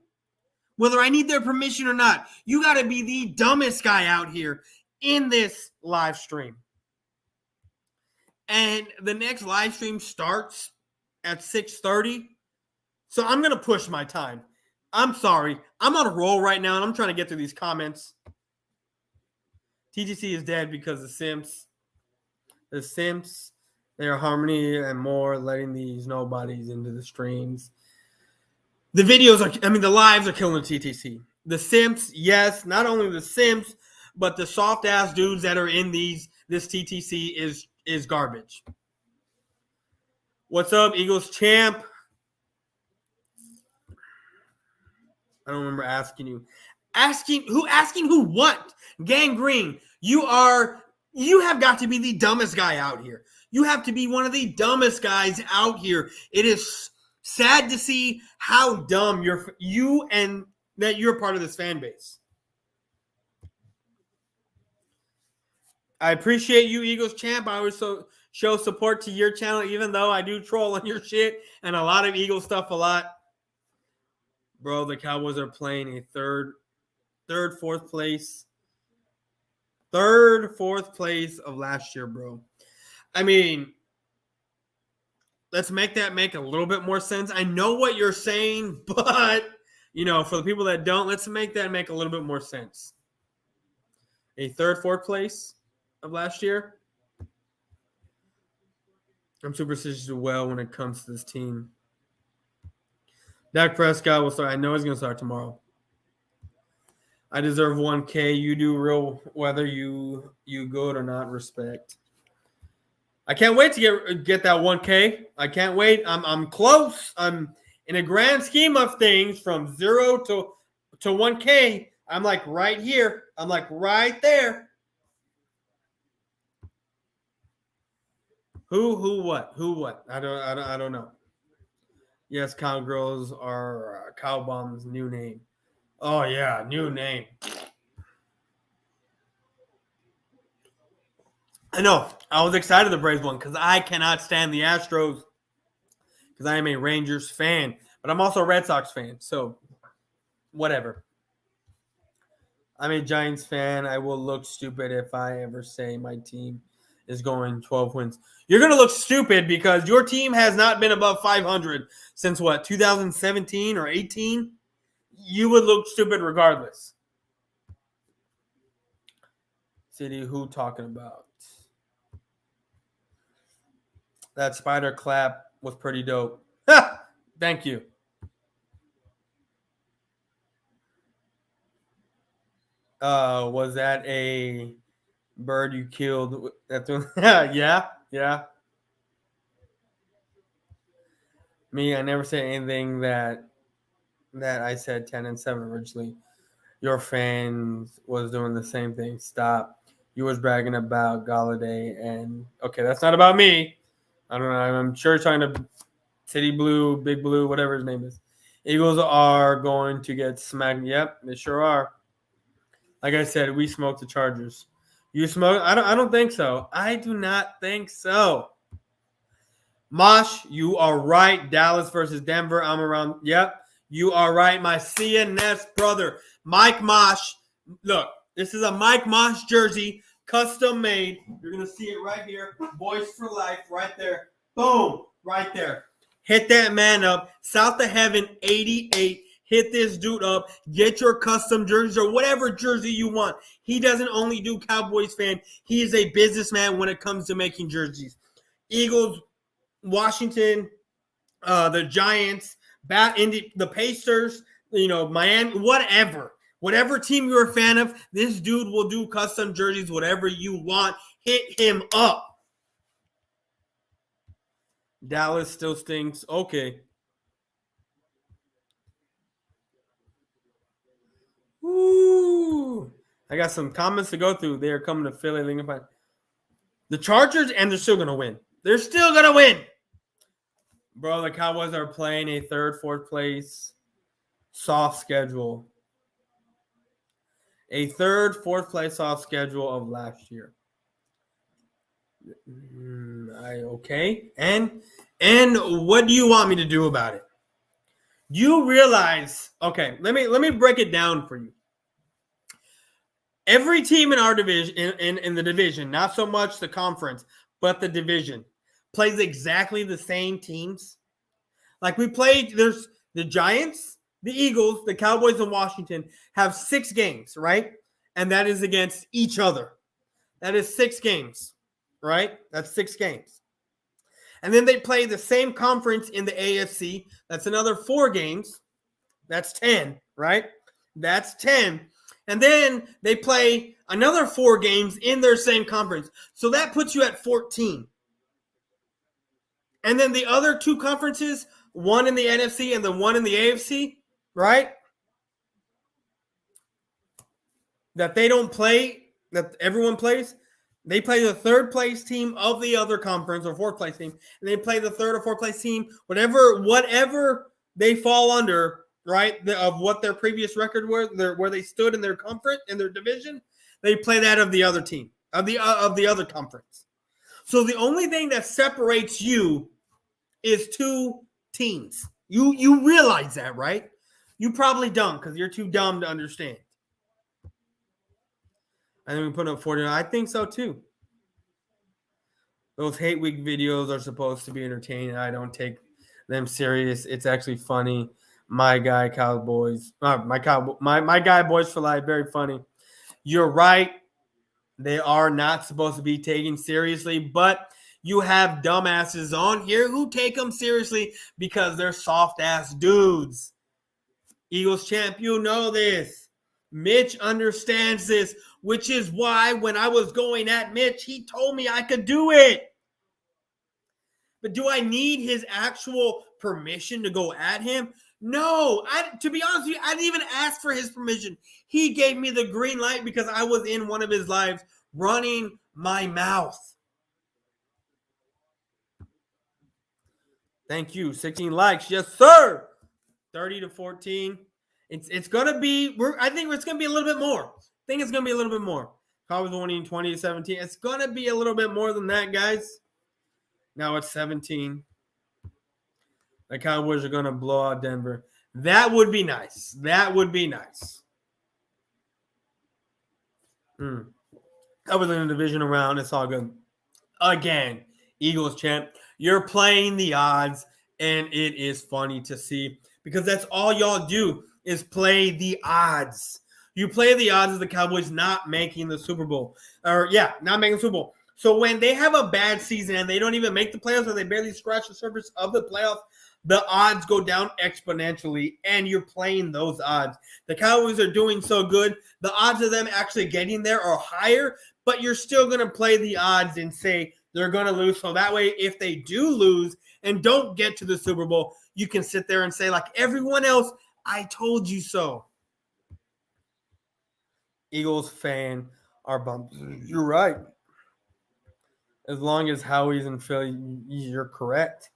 Whether I need their permission or not. You got to be the dumbest guy out here in this live stream. And the next live stream starts at 6:30. So I'm going to push my time. I'm sorry. I'm on a roll right now, and I'm trying to get through these comments. TTC is dead because the Simps, they are Harmony and more letting these nobodies into the streams. The lives are killing the TTC. The Simps, yes, not only the Simps, but the soft ass dudes that are in this TTC is garbage. What's up, Eagles champ? I don't remember asking you. Asking who what? Gang Green, you have got to be the dumbest guy out here. You have to be one of the dumbest guys out here. It is sad to see how dumb you and that you're part of this fan base. I appreciate you, Eagles champ. I always show support to your channel, even though I do troll on your shit and a lot of Eagle stuff a lot. Bro, the Cowboys are playing a fourth place of last year, bro. Let's make that make a little bit more sense. I know what you're saying, but, for the people that don't, let's make that make a little bit more sense. A fourth place of last year. I'm superstitious as well when it comes to this team. Dak Prescott will start. I know he's going to start tomorrow. I deserve 1K. You do real whether you good or not. Respect. I can't wait to get that 1K. I can't wait. I'm close. I'm in a grand scheme of things from 0 to 1K. I'm like right here. I'm like right there. Who what? I don't know. Yes, cowgirls are Cowbomb's new name. Oh yeah, new name. I know. I was excited the Braves won because I cannot stand the Astros because I am a Rangers fan, but I'm also a Red Sox fan. So whatever. I'm a Giants fan. I will look stupid if I ever say my team is going 12 wins. You're going to look stupid because your team has not been above 500 since 2017 or 18? You would look stupid regardless. City, who talking about? That spider clap was pretty dope. Thank you. Was that a bird you killed? Yeah. Me, I never said anything that I said 10-7 originally. Your fans was doing the same thing. Stop. You was bragging about Galladay and okay, that's not about me. I don't know. I'm sure you're talking to City Blue, Big Blue, whatever his name is. Eagles are going to get smacked. Yep, they sure are. Like I said, we smoked the Chargers. You smoke? I don't think so. I do not think so. Mosh, you are right. Dallas versus Denver. I'm around. Yep, you are right. My CNS brother, Mike Mosh. Look, this is a Mike Mosh jersey, custom made. You're going to see it right here. Boyz4Life right there. Boom, right there. Hit that man up. South of Heaven 88. Hit this dude up. Get your custom jerseys or whatever jersey you want. He doesn't only do Cowboys fan. He is a businessman when it comes to making jerseys. Eagles, Washington, the Giants, the Pacers, Miami, whatever. Whatever team you're a fan of, this dude will do custom jerseys, whatever you want. Hit him up. Dallas still stinks. Okay. Woo. I got some comments to go through. They are coming to Philly. Lincoln Park. The Chargers, and they're still going to win. They're still going to win. Bro, the Cowboys are playing a third, fourth place soft schedule. A third, fourth place soft schedule of last year. Okay. And what do you want me to do about it? You realize, okay, let me break it down for you. Every team in our division, in the division, not so much the conference, but the division, plays exactly the same teams. Like we played, there's the Giants, the Eagles, the Cowboys, and Washington have 6 games, right? And that is against each other. That is 6 games, right? That's 6 games. And then they play the same conference in the AFC. That's another 4 games. That's 10, right? That's 10. And then they play another 4 games in their same conference. So that puts you at 14. And then the other 2 conferences, one in the NFC and the one in the AFC, right? That they don't play, that everyone plays. They play the third place team of the other conference or fourth place team. And they play the third or fourth place team, whatever they fall under, right, of what their previous record were, where they stood in their conference, in their division, they play that of the other team, of the other conference. So the only thing that separates you is 2 teams. You realize that, right? You probably don't because you're too dumb to understand. I think we put up 49. I think so too. Those hate week videos are supposed to be entertaining. I don't take them serious. It's actually funny. My guy, Cowboys. My guy, Boyz4Life. Very funny. You're right. They are not supposed to be taken seriously, but you have dumbasses on here who take them seriously because they're soft-ass dudes. Eagles champ, you know this. Mitch understands this, which is why when I was going at Mitch, he told me I could do it. But do I need his actual permission to go at him? No. To be honest with you, I didn't even ask for his permission. He gave me the green light because I was in one of his lives running my mouth. Thank you. 16 likes. Yes, sir. 30-14. It's going to be, I think it's going to be a little bit more. I think it's going to be a little bit more. Cowboys winning 20-17. It's going to be a little bit more than that, guys. Now it's 17. The Cowboys are going to blow out Denver. That would be nice. That would be nice. I was in a division round. It's all good. Again, Eagles champ. You're playing the odds, and it is funny to see because that's all y'all do is play the odds. You play the odds of the Cowboys not making the Super Bowl. Not making the Super Bowl. So when they have a bad season and they don't even make the playoffs or they barely scratch the surface of the playoffs, the odds go down exponentially, and you're playing those odds. The Cowboys are doing so good. The odds of them actually getting there are higher, but you're still going to play the odds and say they're going to lose. So that way, if they do lose and don't get to the Super Bowl, you can sit there and say, like everyone else, I told you so. Eagles fan are bummed. You're right. As long as Howie's in Philly, you're correct.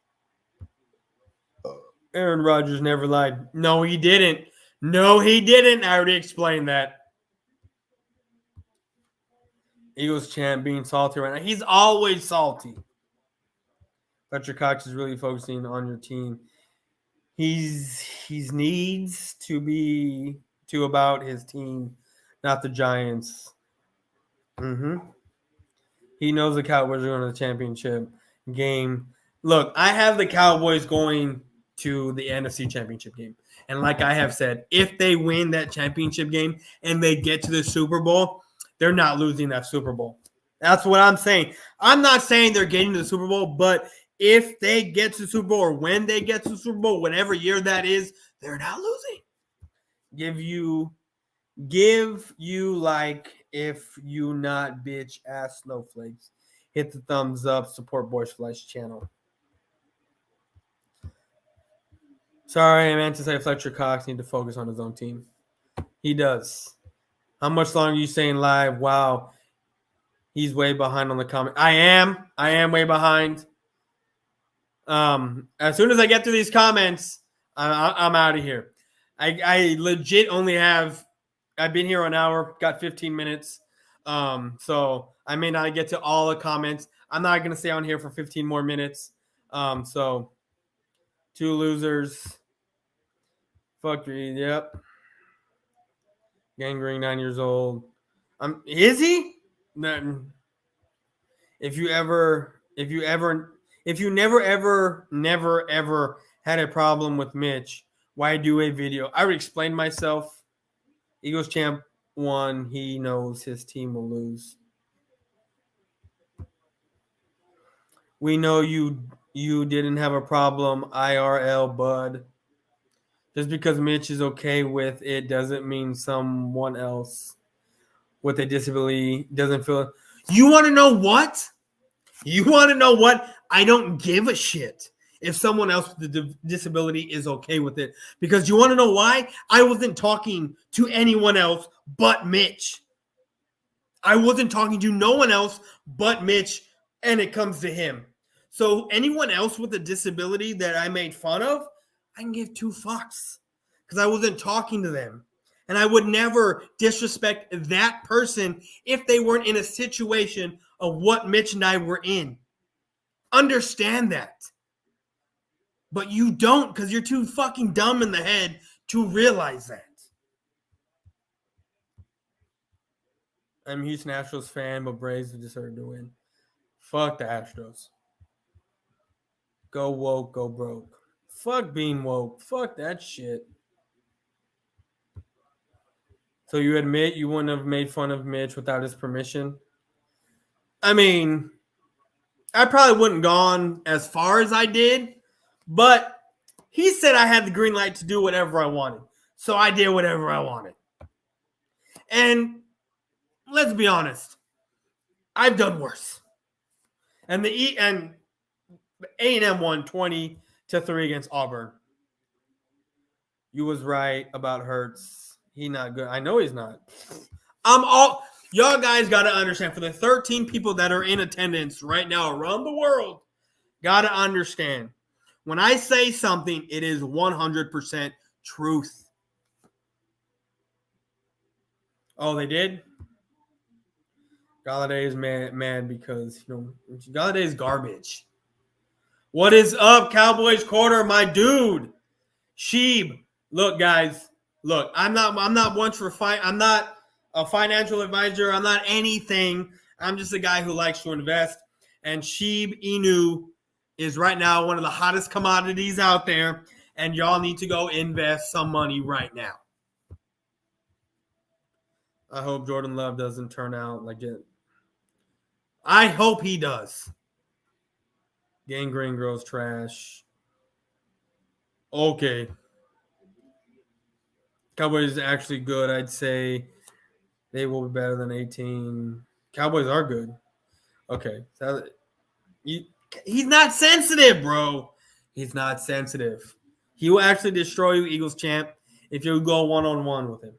Aaron Rodgers never lied. No, he didn't. No, he didn't. I already explained that. Eagles champ being salty right now. He's always salty. Fletcher Cox is really focusing on your team. He needs to be about his team, not the Giants. He knows the Cowboys are going to the championship game. Look, I have the Cowboys going to the NFC Championship game. And like I have said, if they win that championship game and they get to the Super Bowl, they're not losing that Super Bowl. That's what I'm saying. I'm not saying they're getting to the Super Bowl, but if they get to the Super Bowl or when they get to the Super Bowl, whatever year that is, they're not losing. Give you like if you not bitch ass snowflakes. Hit the thumbs up, support Boyz4Life's channel. Sorry, I meant to say Fletcher Cox need to focus on his own team. He does. How much longer are you saying live? Wow. He's way behind on the comment. I am way behind. As soon as I get through these comments, I'm out of here. I legit only have, I've been here an hour, got 15 minutes. So I may not get to all the comments. I'm not going to stay on here for 15 more minutes. So 2 losers. Fuck you. Yep. Gangrene, 9 years old. Is he? No. If you never ever had a problem with Mitch, why do a video? I would explain myself. Eagles champ won. He knows his team will lose. We know you didn't have a problem, IRL, bud. Just because Mitch is okay with it doesn't mean someone else with a disability doesn't feel it. You want to know what? I don't give a shit if someone else with a disability is okay with it. Because you want to know why? I wasn't talking to anyone else but Mitch. I wasn't talking to no one else but Mitch, and it comes to him. So anyone else with a disability that I made fun of, I can give 2 fucks because I wasn't talking to them. And I would never disrespect that person if they weren't in a situation of what Mitch and I were in. Understand that. But you don't because you're too fucking dumb in the head to realize that. I'm a Houston Astros fan, but Braves deserve to win. Fuck the Astros. Go woke, go broke. Fuck being woke. Fuck that shit. So you admit you wouldn't have made fun of Mitch without his permission? I mean, I probably wouldn't gone as far as I did, but he said I had the green light to do whatever I wanted. So I did whatever I wanted. And let's be honest, I've done worse. And the A&M won 20-3 against Auburn. You was right about Hurts. He not good. I know he's not. Y'all guys got to understand, for the 13 people that are in attendance right now around the world, got to understand, when I say something, it is 100% truth. Oh, they did? Galladay is mad because, Galladay is garbage. What is up, Cowboys quarter, my dude? Sheeb. Look, guys. Look, I'm not one for I'm not a financial advisor. I'm not anything. I'm just a guy who likes to invest. And Sheeb Inu is right now one of the hottest commodities out there. And y'all need to go invest some money right now. I hope Jordan Love doesn't turn out like it. I hope he does. Gangrene grows trash. Okay. Cowboys is actually good. I'd say they will be better than 18. Cowboys are good. Okay. So he's not sensitive, bro. He's not sensitive. He will actually destroy you, Eagles champ, if you go one-on-one with him.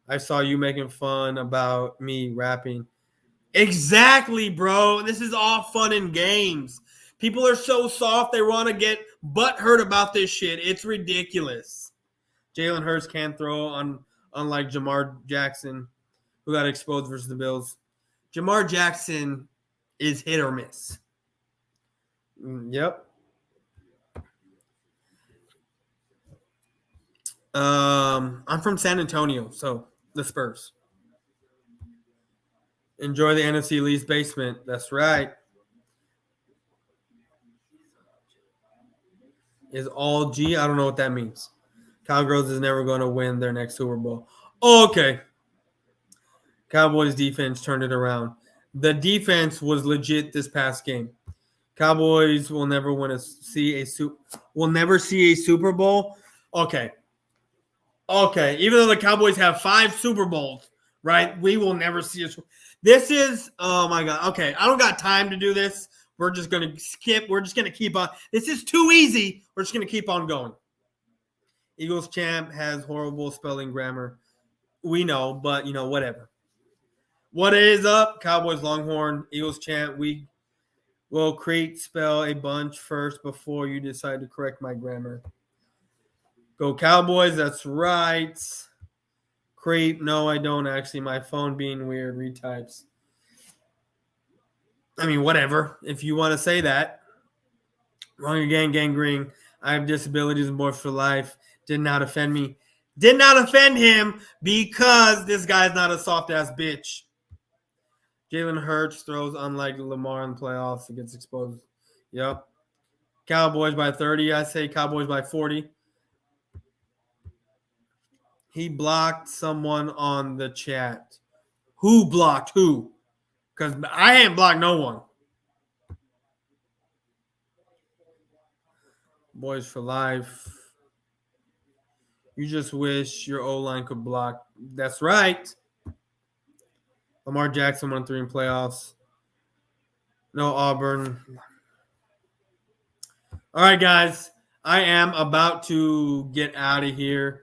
I saw you making fun about me rapping. Exactly, bro. This is all fun and games. People are so soft, they want to get butthurt about this shit. It's ridiculous. Jalen Hurts can't throw, unlike Jamar Jackson, who got exposed versus the Bills. Jamar Jackson is hit or miss. Yep. I'm from San Antonio, so the Spurs. Enjoy the NFC Lee's basement. That's right. is all G. I don't know what that means. Cowgirls is never going to win their next Super Bowl. Okay. Cowboys defense turned it around. The defense was legit this past game. Cowboys will never see a Super Bowl. Okay. Even though the Cowboys have 5 Super Bowls, right? We will never see a. This is, oh my God. Okay, I don't got time to do this. We're just gonna skip. We're just gonna keep on. This is too easy. We're just gonna keep on going. Eagles champ has horrible spelling grammar. We know, but whatever. What is up, Cowboys Longhorn Eagles chant? We will spell a bunch first before you decide to correct my grammar. Go Cowboys, that's right. Creep, no, I don't actually. My phone being weird, retypes. I mean, whatever. If you want to say that. Wrong again, gangrene. I have disabilities and Boyz4Life. Did not offend me. Did not offend him because this guy's not a soft-ass bitch. Jalen Hurts throws unlike Lamar in the playoffs. It gets exposed. Yep. Cowboys by 30. I say Cowboys by 40. He blocked someone on the chat. Who blocked who? Because I ain't blocked no one. Boyz4Life. You just wish your O-line could block. That's right. Lamar Jackson won 3 in playoffs. No Auburn. All right, guys. I am about to get out of here.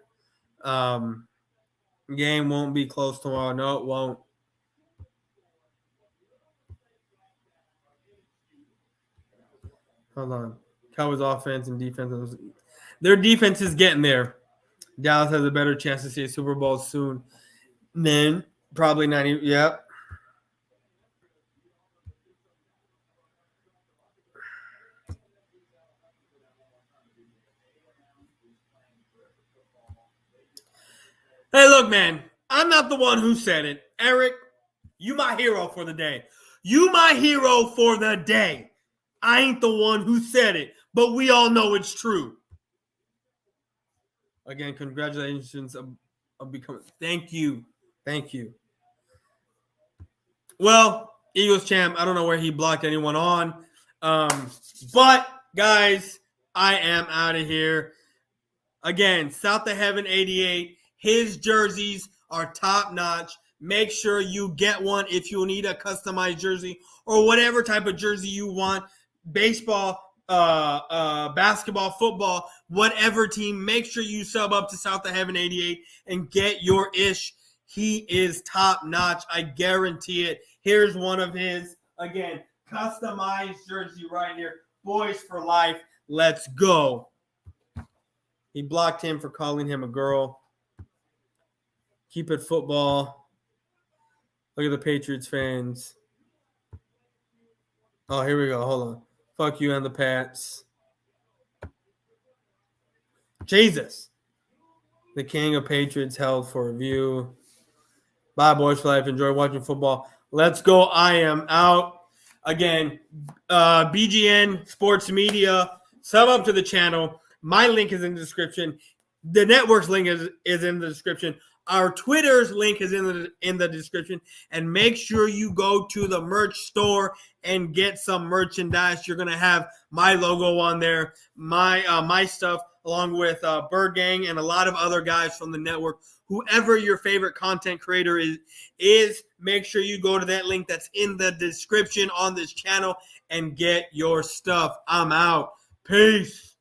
Game won't be close tomorrow. No, it won't. Hold on. Cowboys offense and defense. Their defense is getting there. Dallas has a better chance to see a Super Bowl soon. Then probably 90. Yep. Hey, look, man. I'm not the one who said it. Eric, you my hero for the day. You my hero for the day. I ain't the one who said it, but we all know it's true. Again, congratulations on becoming. Thank you. Thank you. Well, Eagles champ, I don't know where he blocked anyone on. But, guys, I am out of here. Again, South of Heaven 88. His jerseys are top-notch. Make sure you get one if you need a customized jersey or whatever type of jersey you want. Baseball, basketball, football, whatever team. Make sure you sub up to South of Heaven 88 and get your ish. He is top-notch. I guarantee it. Here's one of his, again, customized jersey right here. Boyz4Life. Let's go. He blocked him for calling him a girl. Keep it football. Look at the Patriots fans. Oh, here we go. Hold on. Fuck you and the Pats. Jesus. The king of Patriots held for review. Bye, Boyz4Life. Enjoy watching football. Let's go. I am out. Again, BGN Sports Media. Sub up to the channel. My link is in the description. The network's link is in the description. Our Twitter's link is in the description. And make sure you go to the merch store and get some merchandise. You're going to have my logo on there, my stuff, along with Bird Gang and a lot of other guys from the network. Whoever your favorite content creator is, make sure you go to that link that's in the description on this channel and get your stuff. I'm out. Peace.